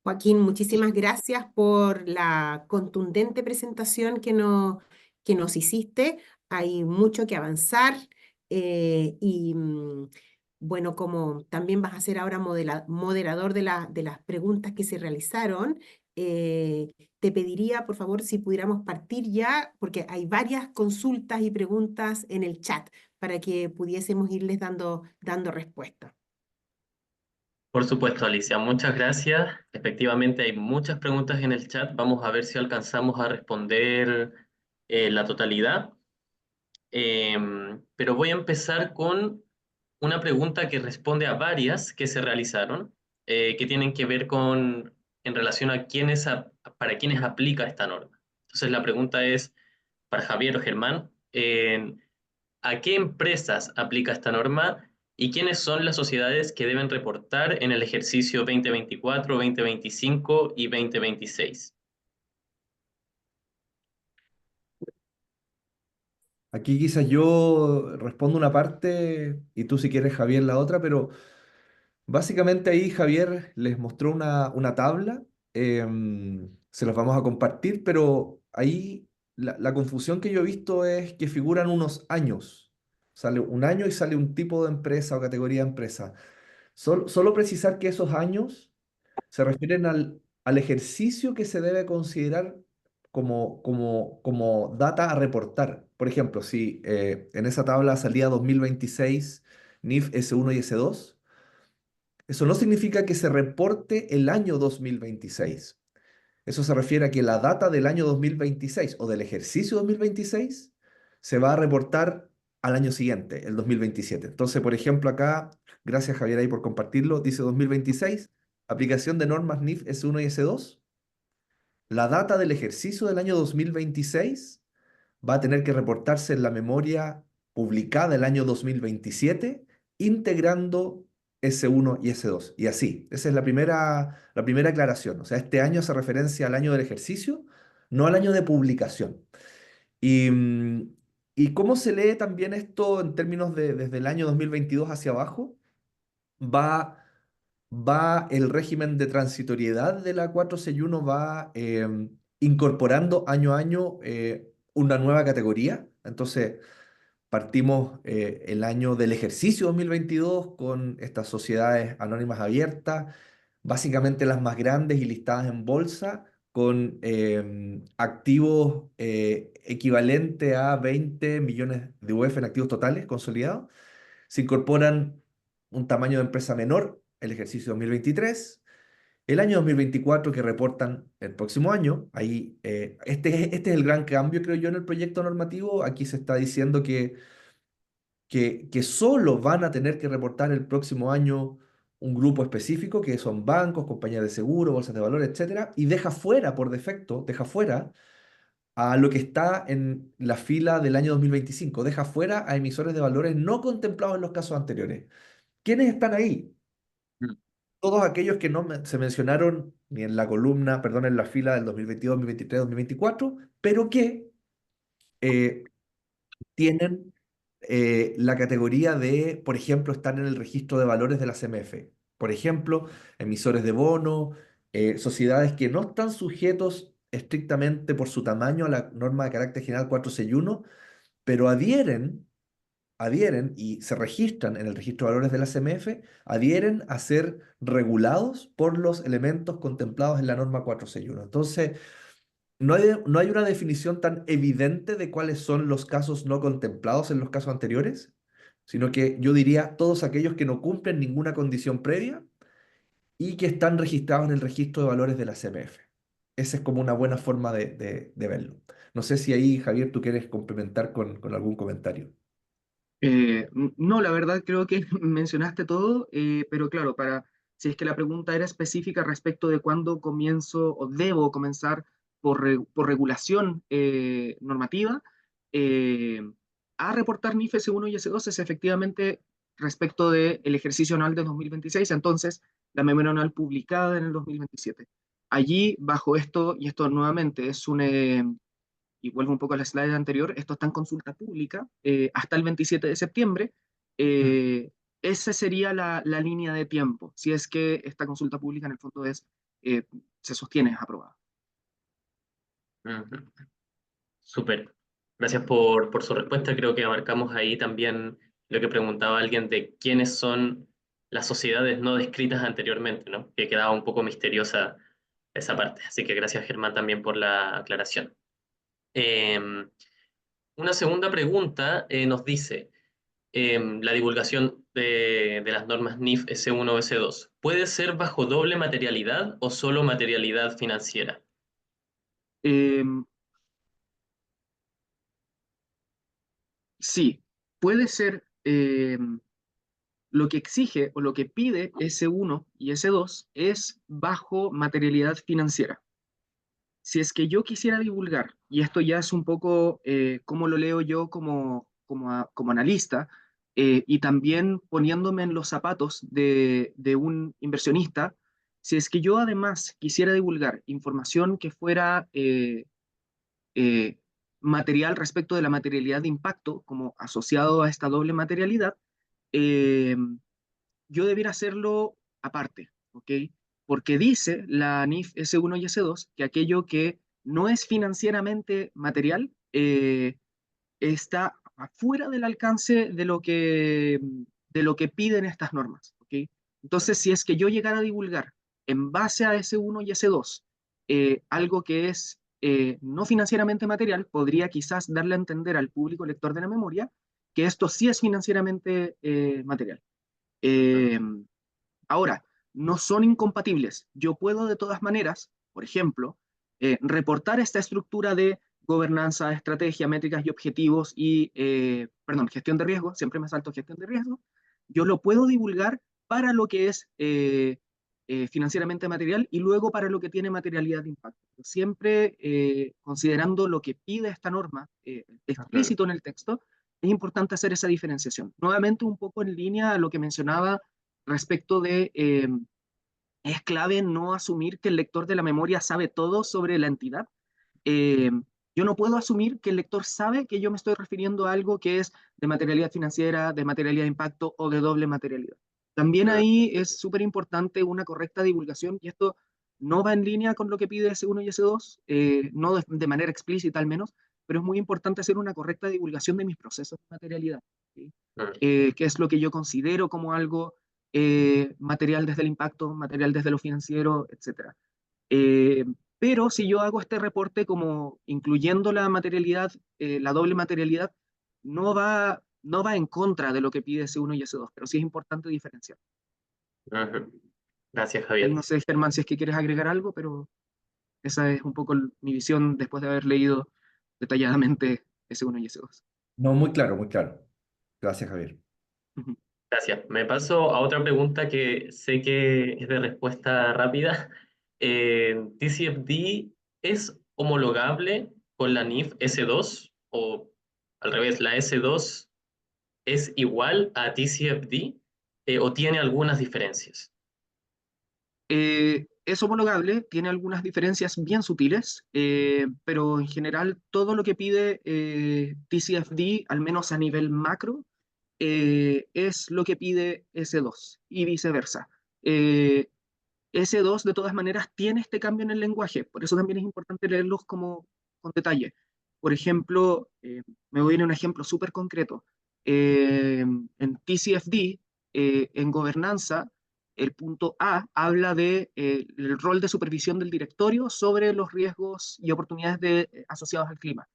Joaquín, muchísimas gracias por la contundente presentación que nos hiciste. Hay mucho que avanzar bueno, como también vas a ser ahora moderador de las preguntas que se realizaron, te pediría, por favor, si pudiéramos partir ya, porque hay varias consultas y preguntas en el chat para que pudiésemos irles dando respuesta. Por supuesto, Alicia, muchas gracias. Efectivamente, hay muchas preguntas en el chat. Vamos a ver si alcanzamos a responder la totalidad. Pero voy a empezar con una pregunta que responde a varias que se realizaron, que tienen que ver con en relación a para quiénes aplica esta norma. Entonces, la pregunta es para Javier o Germán, ¿a qué empresas aplica esta norma y quiénes son las sociedades que deben reportar en el ejercicio 2024, 2025 y 2026? Aquí quizás yo respondo una parte y tú si quieres, Javier, la otra, pero básicamente ahí Javier les mostró una tabla, se las vamos a compartir, pero ahí la confusión que yo he visto es que figuran unos años. Sale un año y sale un tipo de empresa o categoría de empresa. Solo precisar que esos años se refieren al ejercicio que se debe considerar como data a reportar. Por ejemplo, si en esa tabla salía 2026 NIF S1 y S2, eso no significa que se reporte el año 2026. Eso se refiere a que la data del año 2026 o del ejercicio 2026 se va a reportar al año siguiente, el 2027. Entonces, por ejemplo, acá, gracias Javier ahí por compartirlo, dice 2026, aplicación de normas NIF S1 y S2. La data del ejercicio del año 2026 va a tener que reportarse en la memoria publicada el año 2027, integrando S1 y S2. Y así, esa es la primera aclaración. O sea, este año hace referencia al año del ejercicio, no al año de publicación. Y, ¿y cómo se lee también esto en términos de desde el año 2022 hacia abajo? Va va el régimen de transitoriedad de la 461, va incorporando año a año una nueva categoría. Entonces, Partimos el año del ejercicio 2022 con estas sociedades anónimas abiertas, básicamente las más grandes y listadas en bolsa, con activos equivalentes a 20 millones de UF en activos totales consolidados. Se incorporan un tamaño de empresa menor, el ejercicio 2023. El año 2024 que reportan el próximo año, ahí, este es el gran cambio, creo yo, en el proyecto normativo. Aquí se está diciendo que solo van a tener que reportar el próximo año un grupo específico, que son bancos, compañías de seguro, bolsas de valores, etcétera, y deja fuera, por defecto, deja fuera a lo que está en la fila del año 2025, deja fuera a emisores de valores no contemplados en los casos anteriores. ¿Quiénes están ahí? Mm. Todos aquellos que no se mencionaron ni en la columna, perdón, en la fila del 2022, 2023, 2024, pero que eh, tienen la categoría de, por ejemplo, están en el registro de valores de la CMF. Por ejemplo, emisores de bono, sociedades que no están sujetos estrictamente por su tamaño a la norma de carácter general 461, pero adhieren y se registran en el registro de valores de la CMF, adhieren a ser regulados por los elementos contemplados en la norma 461. Entonces, no hay una definición tan evidente de cuáles son los casos no contemplados en los casos anteriores, sino que yo diría todos aquellos que no cumplen ninguna condición previa y que están registrados en el registro de valores de la CMF. Esa es como una buena forma de verlo. No sé si ahí, Javier, tú quieres complementar con algún comentario. No, la verdad creo que mencionaste todo, pero claro, si es que la pregunta era específica respecto de cuándo comienzo o debo comenzar por regulación normativa, eh, a reportar NIF S1 y S2 es efectivamente respecto del ejercicio anual de 2026, entonces la memoria anual publicada en el 2027. Allí, bajo esto, y esto nuevamente es y vuelvo un poco a la slide anterior, esto está en consulta pública hasta el 27 de septiembre. Mm. Eh, Esa sería la línea de tiempo, si es que esta consulta pública en el fondo eh, se sostiene, es aprobada. Ujú. Súper. Gracias por su respuesta. Creo que abarcamos ahí también lo que preguntaba alguien de quiénes son las sociedades no descritas anteriormente, ¿no? Que quedaba un poco misteriosa esa parte. Así que gracias, Germán, también por la aclaración. Eh, una segunda pregunta nos dice, la divulgación de las normas NIF S1 o S2, ¿puede ser bajo doble materialidad o solo materialidad financiera? Eh, sí, puede ser lo que exige o lo que pide S1 y S2 es bajo materialidad financiera. Si es que yo quisiera divulgar, y esto ya es un poco cómo lo leo yo como analista, y también poniéndome en los zapatos de un inversionista, si es que yo además quisiera divulgar información que fuera eh, material respecto de la materialidad de impacto, como asociado a esta doble materialidad, eh, yo debiera hacerlo aparte, ¿ok? Porque dice la NIF S1 y S2 que aquello que no es financieramente material está afuera del alcance de lo que piden estas normas, ¿ok? Entonces, si es que yo llegara a divulgar en base a S1 y S2 algo que es no financieramente material, podría quizás darle a entender al público lector de la memoria que esto sí es financieramente material. Eh, Ahora, no son incompatibles. Yo puedo de todas maneras, por ejemplo, reportar esta estructura de gobernanza, estrategia, métricas y objetivos perdón, gestión de riesgo, siempre me salto gestión de riesgo. Yo lo puedo divulgar para lo que es financieramente material y luego para lo que tiene materialidad de impacto. Siempre considerando lo que pide esta norma Claro. explícito en el texto, es importante hacer esa diferenciación. Nuevamente, un poco en línea a lo que mencionaba respecto de, es clave no asumir que el lector de la memoria sabe todo sobre la entidad. Eh, yo no puedo asumir que el lector sabe que yo me estoy refiriendo a algo que es de materialidad financiera, de materialidad de impacto o de doble materialidad. También Claro. ahí es súper importante una correcta divulgación y esto no va en línea con lo que pide S1 y S2, no de manera explícita al menos, pero es muy importante hacer una correcta divulgación de mis procesos de materialidad, ¿sí? Mm. Qué es lo que yo considero como algo material desde el impacto, material desde lo financiero, etcétera. Eh, pero si yo hago este reporte como incluyendo la materialidad, la doble materialidad, no va en contra de lo que pide S1 y S2, pero sí es importante diferenciar. Ujú. Gracias, Ahí Javier. no sé, Germán, si es que quieres agregar algo, pero esa es un poco mi visión después de haber leído detalladamente S1 y S2. No, muy claro, muy claro. Gracias, Javier. Ujú. Gracias. Me paso a otra pregunta que sé que es de respuesta rápida. ¿TCFD es homologable con la NIF S2 o al revés, la S2 es igual a TCFD o tiene algunas diferencias? Es homologable, tiene algunas diferencias bien sutiles, pero en general todo lo que pide TCFD, al menos a nivel macro, es lo que pide S2 y viceversa. Eh, S2 de todas maneras tiene este cambio en el lenguaje, por eso también es importante leerlos como con detalle. Por ejemplo, me voy a ir a un ejemplo súper concreto. En TCFD, en gobernanza, el punto A habla de el rol de supervisión del directorio sobre los riesgos y oportunidades asociados al clima.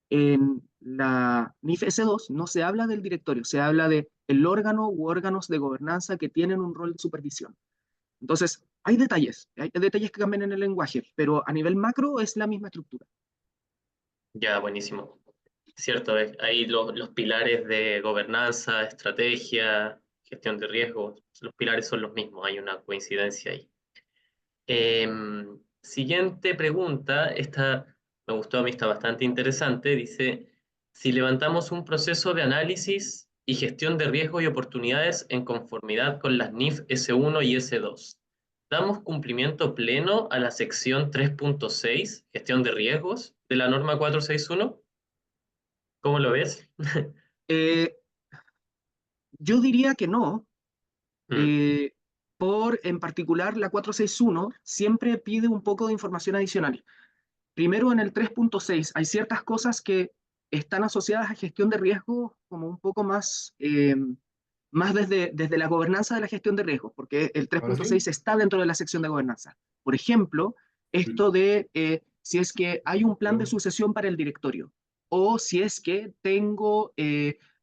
En la NIF S2 no se habla del directorio, se habla de el órgano u órganos de gobernanza que tienen un rol de supervisión. Entonces, hay detalles que cambian en el lenguaje, pero a nivel macro es la misma estructura. Ya, buenísimo. Cierto, ahí los pilares de gobernanza, estrategia, gestión de riesgos, los pilares son los mismos, hay una coincidencia ahí. Siguiente pregunta, esta me gustó, a mí está bastante interesante, dice, si levantamos un proceso de análisis y gestión de riesgos y oportunidades en conformidad con las NIF S1 y S2, ¿damos cumplimiento pleno a la sección 3.6, gestión de riesgos, de la norma 461? ¿Cómo lo ves? Eh, yo diría que no, Mm, eh, en particular la 461 siempre pide un poco de información adicional. Primero, en el 3.6 hay ciertas cosas que están asociadas a gestión de riesgos como un poco más, más desde la gobernanza de la gestión de riesgos, porque el Ahora 3.6 sí. está dentro de la sección de gobernanza. Por ejemplo, esto de si es que hay un plan de Yo. sucesión para el directorio o si es que tengo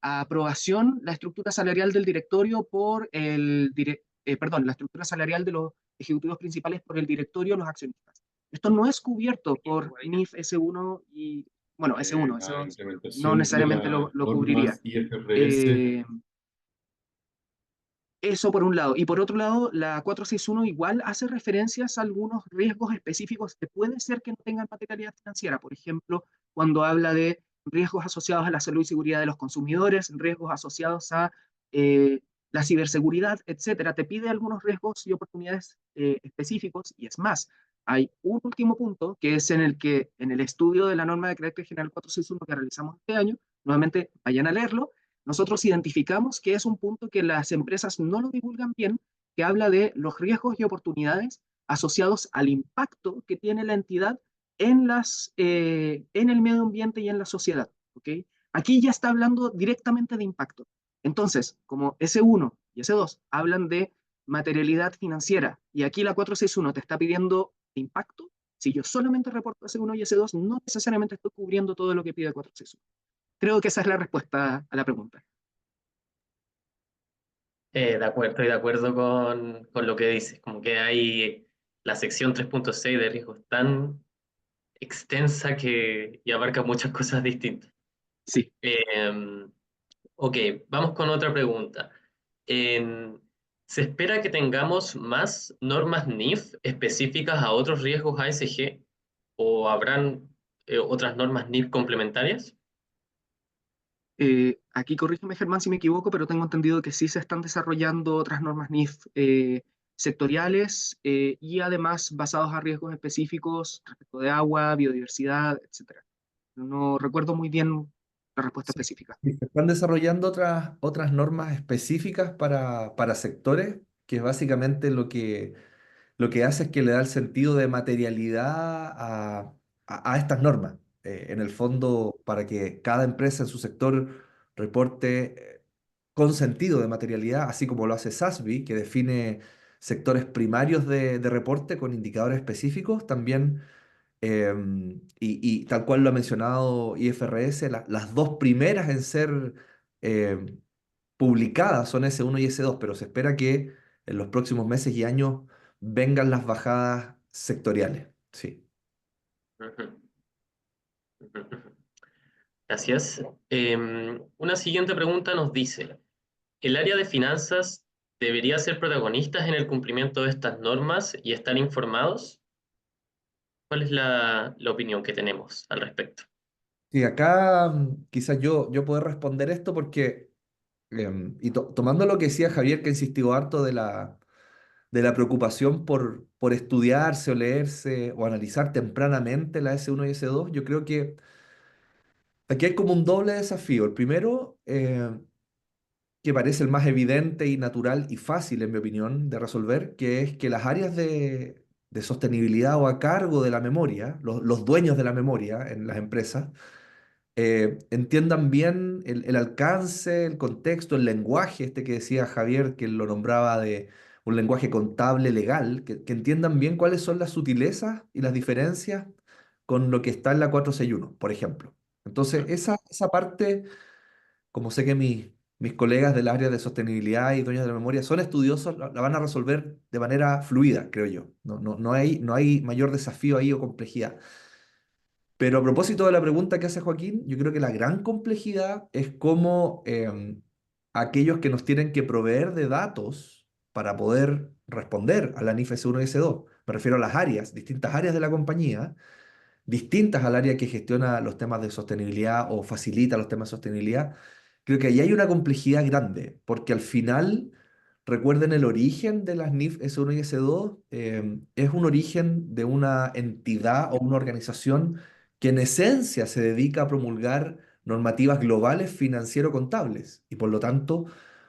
a aprobación la estructura salarial del directorio perdón, la estructura salarial de los ejecutivos principales por el directorio, los accionistas. Esto no es cubierto por NIF S1 y, bueno, S1, La S2 no implementación de necesariamente las lo cubriría. normas IFRS. Eh, Eso por un lado. Y por otro lado, la 461 igual hace referencias a algunos riesgos específicos que puede ser que no tengan materialidad financiera. Por ejemplo, cuando habla de riesgos asociados a la salud y seguridad de los consumidores, riesgos asociados a eh, la ciberseguridad, etcétera, te pide algunos riesgos y oportunidades específicos. Y es más, hay un último punto que es en el que en el estudio de la norma de carácter general 461 que realizamos este año, nuevamente vayan a leerlo, nosotros identificamos que es un punto que las empresas no lo divulgan bien, que habla de los riesgos y oportunidades asociados al impacto que tiene la entidad en el medio ambiente y en la sociedad. ¿Okay? Aquí ya está hablando directamente de impacto. Entonces, como S1 y S2 hablan de materialidad financiera y aquí la 461 te está pidiendo impacto, si yo solamente reporto S1 y S2, no necesariamente estoy cubriendo todo lo que pide 461. Creo que esa es la respuesta a la pregunta. de acuerdo, estoy de acuerdo con lo que dices, como que hay la sección 3.6 de riesgos tan extensa que y abarca muchas cosas distintas. Sí. Eh, ok, vamos con otra pregunta. En- ¿Se espera que tengamos más normas NIF específicas a otros riesgos ASG o habrán otras normas NIF complementarias? Aquí corrígeme, Germán, si me equivoco, pero tengo entendido que sí se están desarrollando otras normas NIF sectoriales y además basados a riesgos específicos respecto de agua, biodiversidad, etcétera. No recuerdo muy bien la respuesta Sí. específica. Y se están desarrollando otras normas específicas para sectores, que es básicamente lo que hace es que le da el sentido de materialidad a estas normas. en el fondo, para que cada empresa en su sector reporte con sentido de materialidad, así como lo hace SASB, que define sectores primarios de reporte con indicadores específicos, también, y tal cual lo ha mencionado IFRS, las dos primeras en ser publicadas son S1 y S2, pero se espera que en los próximos meses y años vengan las bajadas sectoriales. Sí. Ujú, ujú, ujú. Gracias. Una siguiente pregunta nos dice, ¿el área de finanzas debería ser protagonistas en el cumplimiento de estas normas y estar informados? ¿Cuál es la opinión que tenemos al respecto? Sí, acá quizás yo puedo responder esto porque, tomando lo que decía Javier, que insistió harto de la preocupación por estudiarse o leerse o analizar tempranamente la S1 y S2, yo creo que aquí hay como un doble desafío. El primero, que parece el más evidente y natural y fácil, en mi opinión, de resolver, que es que las áreas de sostenibilidad o a cargo de la memoria, los dueños de la memoria en las empresas, entiendan bien el alcance, el contexto, el lenguaje, este que decía Javier, que lo nombraba de un lenguaje contable legal, que entiendan bien cuáles son las sutilezas y las diferencias con lo que está en la 461, por ejemplo. Entonces, esa parte, como sé que mis colegas del área de sostenibilidad y dueños de la memoria son estudiosos, la van a resolver de manera fluida, creo yo. No hay mayor desafío ahí o complejidad. Pero a propósito de la pregunta que hace Joaquín, yo creo que la gran complejidad es cómo aquellos que nos tienen que proveer de datos para poder responder a la NIF S1 y S2, me refiero a las áreas, distintas áreas de la compañía, distintas al área que gestiona los temas de sostenibilidad o facilita los temas de sostenibilidad, creo que ahí hay una complejidad grande, porque al final, recuerden el origen de las NIF S1 y S2, es un origen de una entidad o una organización que en esencia se dedica a promulgar normativas globales financiero-contables y por lo tanto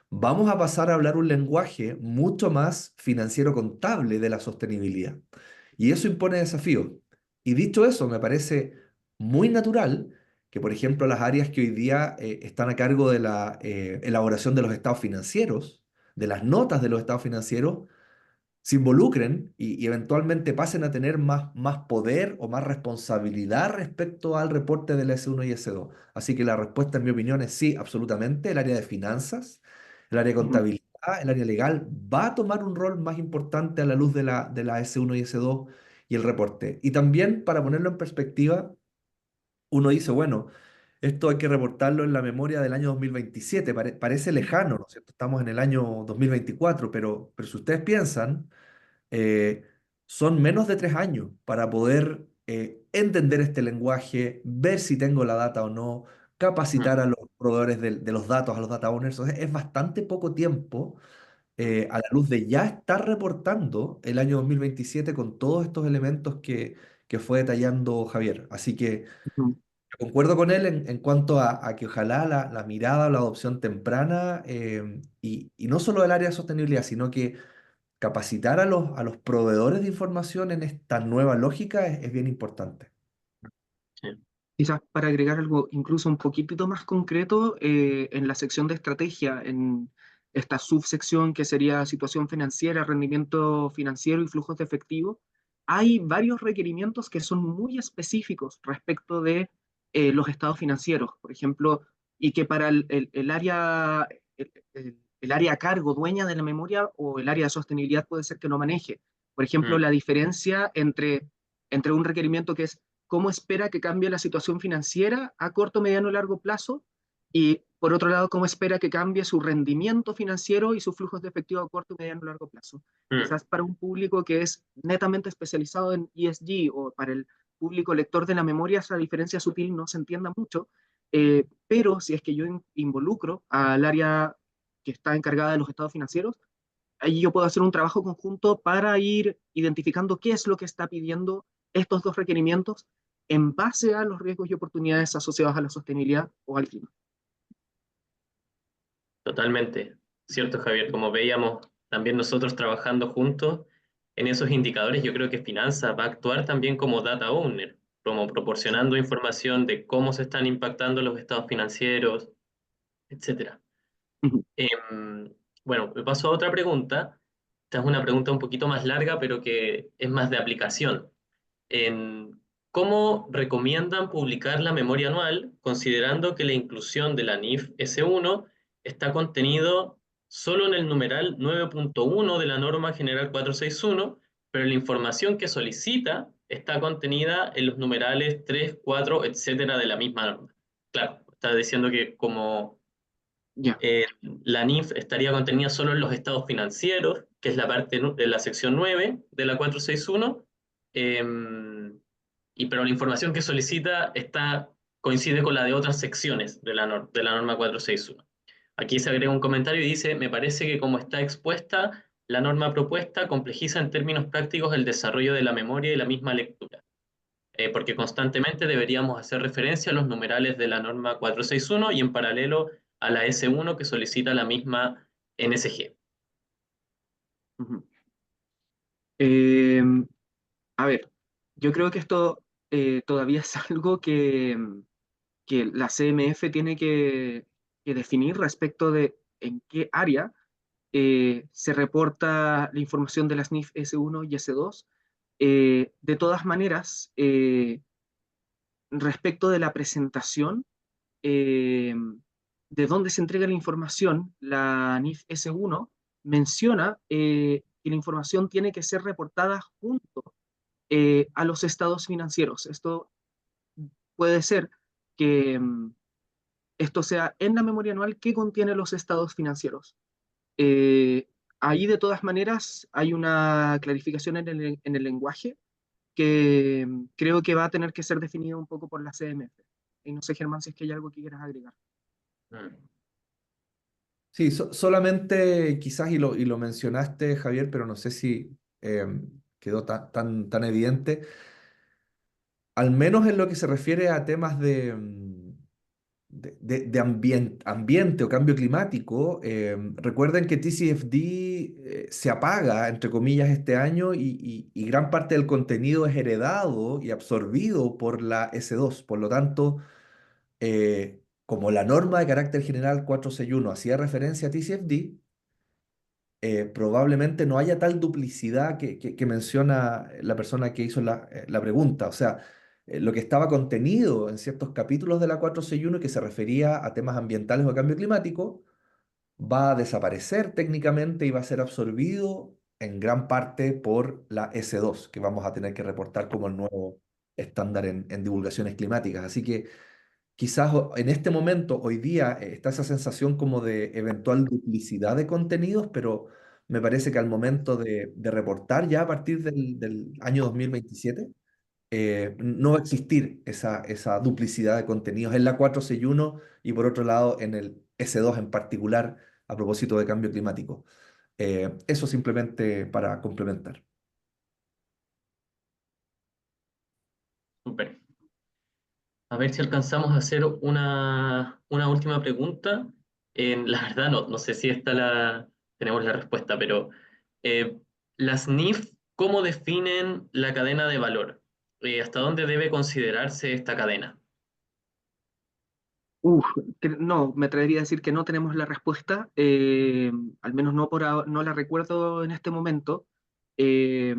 vamos a pasar a hablar un lenguaje mucho más financiero-contable de la sostenibilidad. Y eso impone desafíos. Y dicho eso, me parece muy natural que, por ejemplo, las áreas que hoy día están a cargo de la elaboración de los estados financieros, de las notas de los estados financieros, se involucren y eventualmente pasen a tener más poder o más responsabilidad respecto al reporte del S1 y S2. Así que la respuesta, en mi opinión, es sí, absolutamente. El área de finanzas, el área de Ujú. contabilidad, el área legal va a tomar un rol más importante a la luz de la S1 y S2 y el reporte. Y también, para ponerlo en perspectiva, uno dice, bueno, esto hay que reportarlo en la memoria del año 2027. Parece lejano, ¿no es cierto? Estamos en el año 2024, pero si ustedes piensan eh, son menos de 3 años para poder entender este lenguaje, ver si tengo la data o no, capacitar Ujú, a los proveedores de los datos, a los data owners. O sea, es bastante poco tiempo ujú. a la luz de ya estar reportando el año 2027 con todos estos elementos que fue detallando Javier. Así que Ujú. concuerdo con él en cuanto a que ojalá la mirada o la adopción temprana, y no solo del área de sostenibilidad, sino que capacitar a los proveedores de información en esta nueva lógica es bien importante. Sí. Quizás para agregar algo incluso un poquitito más concreto, en la sección de estrategia, en esta subsección que sería situación financiera, rendimiento financiero y flujos de efectivo, hay varios requerimientos que son muy específicos respecto de los estados financieros, por ejemplo, y que para el área, el área a cargo, dueña de la memoria o el área de sostenibilidad puede ser que no maneje. Por ejemplo, Mm, la diferencia entre un requerimiento que es cómo espera que cambie la situación financiera a corto, mediano y largo plazo, y por otro lado, cómo espera que cambie su rendimiento financiero y sus flujos de efectivo a corto, mediano y largo plazo. mm, Quizás para un público que es netamente especializado en ESG o para el público lector de la memoria, esa diferencia sutil no se entienda mucho, pero si es que yo involucro al área que está encargada de los estados financieros, ahí yo puedo hacer un trabajo conjunto para ir identificando qué es lo que está pidiendo estos dos requerimientos en base a los riesgos y oportunidades asociados a la sostenibilidad o al clima. totalmente. Cierto, Javier, como veíamos también nosotros trabajando juntos en esos indicadores, yo creo que finanzas va a actuar también como data owner. como proporcionando información de cómo se están impactando los estados financieros, etcétera. Ujú. Bueno, me paso a otra pregunta. Esta es una pregunta un poquito más larga, pero que es más de aplicación. En ¿Cómo recomiendan publicar la memoria anual, considerando que la inclusión de la NIF S1 está contenido solo en el numeral 9.1 de la norma general 461, pero la información que solicita está contenida en los numerales 3, 4, etcétera de la misma norma? Claro, está diciendo que como Ya. la NIF estaría contenida solo en los estados financieros, que es la parte de la sección 9 de la 461, pero la información que solicita coincide con la de otras secciones de la norma 461. Aquí se agrega un comentario y dice, me parece que como está expuesta, la norma propuesta complejiza en términos prácticos el desarrollo de la memoria y la misma lectura, porque constantemente deberíamos hacer referencia a los numerales de la norma 461 y en paralelo a la S1 que solicita la misma NSG. Ujú. Eh, a ver, yo creo que esto todavía es algo que la CMF tiene que definir respecto de en qué área se reporta la información de las NIF S1 y S2. De todas maneras, respecto de la presentación, eh, de dónde se entrega la información, la NIF S1 menciona que la información tiene que ser reportada junto a los estados financieros. Esto puede ser que esto sea en la memoria anual que contiene los estados financieros. Eh, Ahí de todas maneras hay una clarificación en el lenguaje que creo que va a tener que ser definido un poco por la CMF. Y no sé, Germán, si es que hay algo que quieras agregar. Mm. Sí, solamente quizás, y lo mencionaste, Javier, pero no sé si quedó tan evidente, al menos en lo que se refiere a temas de ambiente o cambio climático. Recuerden que TCFD se apaga, entre comillas, este año y gran parte del contenido es heredado y absorbido por la S2. Por lo tanto, como la norma de carácter general 461 hacía referencia a TCFD, probablemente no haya tal duplicidad que menciona la persona que hizo la pregunta. O sea, lo que estaba contenido en ciertos capítulos de la 461 y que se refería a temas ambientales o cambio climático, va a desaparecer técnicamente y va a ser absorbido en gran parte por la S2, que vamos a tener que reportar como el nuevo estándar en divulgaciones climáticas. Así que quizás en este momento, hoy día, está esa sensación como de eventual duplicidad de contenidos, pero me parece que al momento de reportar ya a partir del año 2027, no va a existir esa duplicidad de contenidos en la 461 y por otro lado en el S2 en particular a propósito de cambio climático. Eso simplemente para complementar. Súper. A ver si alcanzamos a hacer una última pregunta. La verdad, no sé si tenemos la respuesta, pero eh, las NIF, ¿cómo definen la cadena de valor? ¿Hasta dónde debe considerarse esta cadena? Uf, no, me atrevería a decir que no tenemos la respuesta, al menos no la recuerdo en este momento, eh,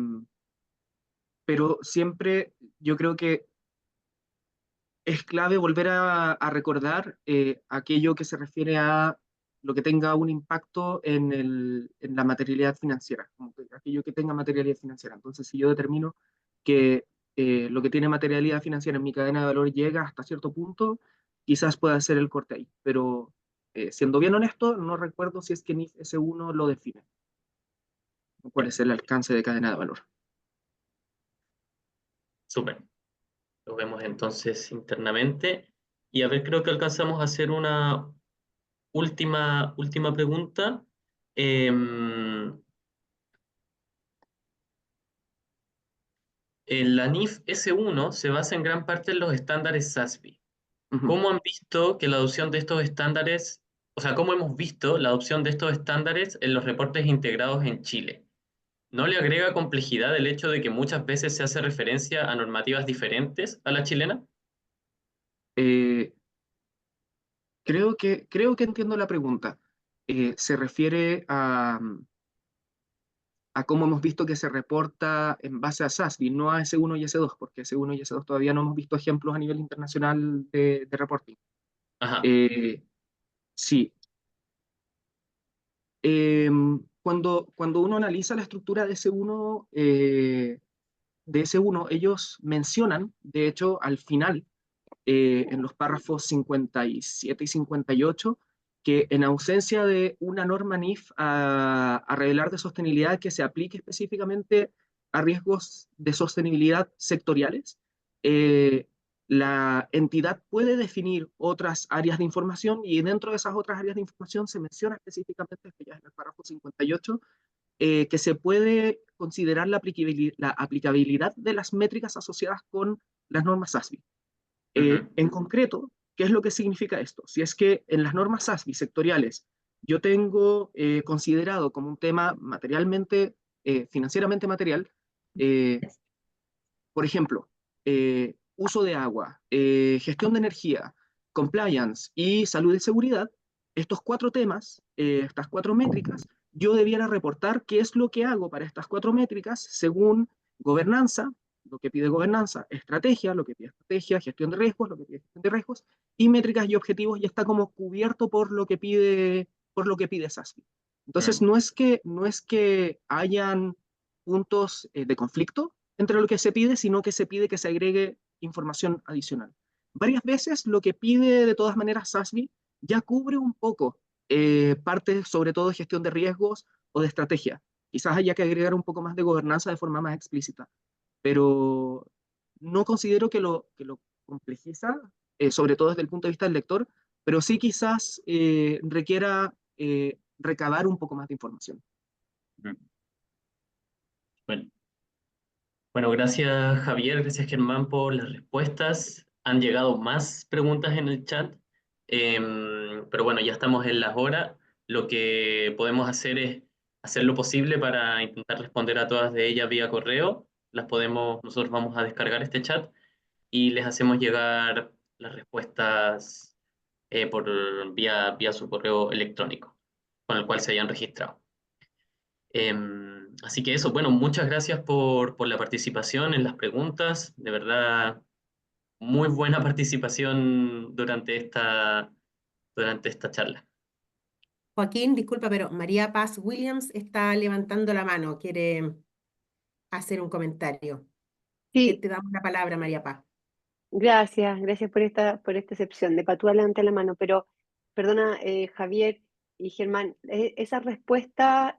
pero siempre yo creo que es clave volver a recordar aquello que se refiere a lo que tenga un impacto en la materialidad financiera, como que aquello que tenga materialidad financiera. Entonces, si yo determino que lo que tiene materialidad financiera en mi cadena de valor llega hasta cierto punto, quizás pueda hacer el corte ahí. Pero siendo bien honesto, no recuerdo si es que NIF S1 lo define, o cuál Ya, es el alcance de cadena de valor. súper. Lo vemos entonces internamente. Y a ver, creo que alcanzamos a hacer una última pregunta. La NIF S1 se basa en gran parte en los estándares SASB. Ujú. ¿Cómo han visto que la adopción de estos estándares, o sea, cómo hemos visto la adopción de estos estándares en los reportes integrados en Chile? ¿No le agrega complejidad el hecho de que muchas veces se hace referencia a normativas diferentes a la chilena? Eh, creo que entiendo la pregunta. Se refiere a cómo hemos visto que se reporta en base a SASB, no a S1 y S2, porque S1 y S2 todavía no hemos visto ejemplos a nivel internacional de reporting. Ajá. Eh, sí, cuando uno analiza la estructura de S1, ellos mencionan, de hecho, al final, en los párrafos 57 y 58, que en ausencia de una norma NIF a revelar de sostenibilidad que se aplique específicamente a riesgos de sostenibilidad sectoriales, eh, la entidad puede definir otras áreas de información y dentro de esas otras áreas de información se menciona específicamente, esto ya es en el párrafo 58, que se puede considerar la aplicabilidad de las métricas asociadas con las normas ASBI. Ujú. En concreto, ¿qué es lo que significa esto? Si es que en las normas ASBI sectoriales yo tengo considerado como un tema materialmente, financieramente material, eh, por ejemplo, uso de agua, gestión de energía, compliance y salud y seguridad, estos cuatro temas, estas cuatro métricas, yo debiera reportar qué es lo que hago para estas cuatro métricas según gobernanza, lo que pide gobernanza, estrategia, lo que pide estrategia, gestión de riesgos, lo que pide gestión de riesgos, y métricas y objetivos ya está como cubierto por lo que pide SASB. Entonces, Mm. no es que hayan puntos de conflicto entre lo que se pide, sino que se pide que se agregue información adicional. Varias veces lo que pide de todas maneras SASB ya cubre un poco parte sobre todo de gestión de riesgos o de estrategia. Quizás haya que agregar un poco más de gobernanza de forma más explícita, pero no considero que lo complejiza, sobre todo desde el punto de vista del lector, pero sí quizás requiera recabar un poco más de información. Mm. Bueno. Bueno, gracias Javier, gracias Germán por las respuestas. Han llegado más preguntas en el chat, pero bueno, ya estamos en las horas. Lo que podemos hacer es hacer lo posible para intentar responder a todas de ellas vía correo. Nosotros vamos a descargar este chat y les hacemos llegar las respuestas vía su correo electrónico con el cual se hayan registrado. Así que eso, bueno, muchas gracias por la participación en las preguntas. De verdad, muy buena participación durante esta charla. Joaquín, disculpa, pero María Paz Williams está levantando la mano, quiere hacer un comentario. Sí, Te damos la palabra, María Paz. gracias por esta excepción, de patúa levante la mano, pero perdona, Javier y Germán, esas respuestas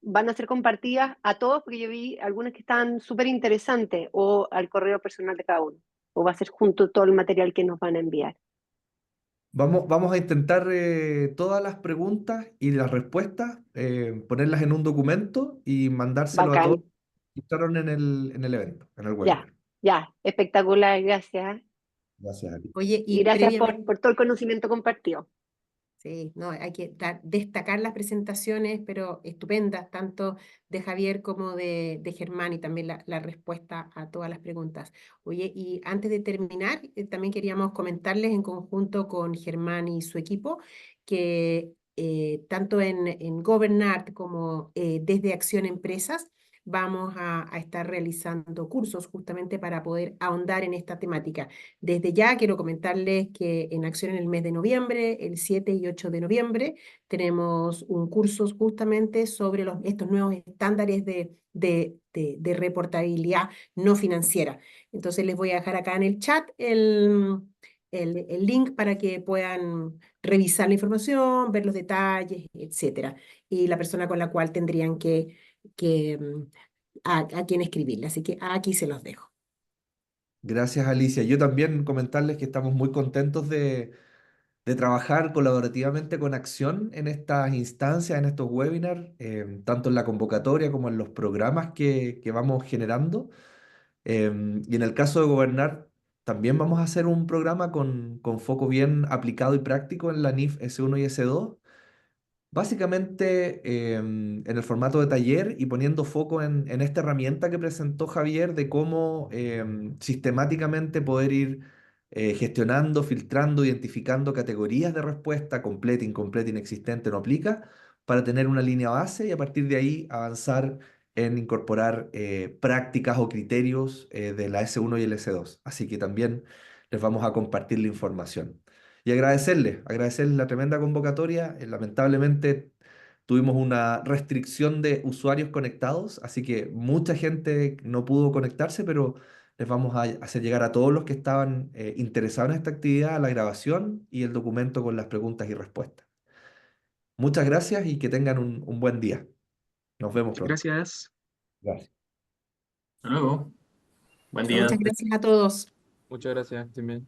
van a ser compartidas a todos porque yo vi algunas que están súper interesantes o al correo personal de cada uno, o va a ser junto todo el material que nos van a enviar. Vamos a intentar todas las preguntas y las respuestas, ponerlas en un documento y mandárselo a todos Bacán, que estaron en el evento, en el ya, webinar. ya, espectacular, gracias. Gracias a ti. Oye, Y y gracias previamente, por todo el conocimiento compartido. sí, no, hay que destacar las presentaciones, pero estupendas, tanto de Javier como de Germán, y también la respuesta a todas las preguntas. Oye, y antes de terminar, también queríamos comentarles en conjunto con Germán y su equipo que tanto en Governart como desde Acción Empresas vamos a estar realizando cursos justamente para poder ahondar en esta temática. Desde ya quiero comentarles que en Acción en el mes de noviembre, el 7 y 8 de noviembre, tenemos un curso justamente sobre estos nuevos estándares de reportabilidad no financiera. Entonces les voy a dejar acá en el chat el link para que puedan revisar la información, ver los detalles, etcétera. Y la persona con la cual tendrían a quién escribirle. Así que aquí se los dejo. Gracias, Alicia. Yo también comentarles que estamos muy contentos de trabajar colaborativamente con Acción en estas instancias, en estos webinars, tanto en la convocatoria como en los programas que vamos generando. Y en el caso de Gobernar, también vamos a hacer un programa con foco bien aplicado y práctico en la NIF S1 y S2. Básicamente en el formato de taller y poniendo foco en esta herramienta que presentó Javier de cómo sistemáticamente poder ir gestionando, filtrando, identificando categorías de respuesta completa, incompleta, inexistente, no aplica, para tener una línea base y a partir de ahí avanzar en incorporar prácticas o criterios de la S1 y el S2. Así que también les vamos a compartir la información. Y agradecerles la tremenda convocatoria. Lamentablemente tuvimos una restricción de usuarios conectados, así que mucha gente no pudo conectarse, pero les vamos a hacer llegar a todos los que estaban interesados en esta actividad la grabación y el documento con las preguntas y respuestas. Muchas gracias y que tengan un buen día. Nos vemos pronto. Gracias. Gracias. Hasta luego. Buen Muchas día. gracias a todos. Muchas gracias, también.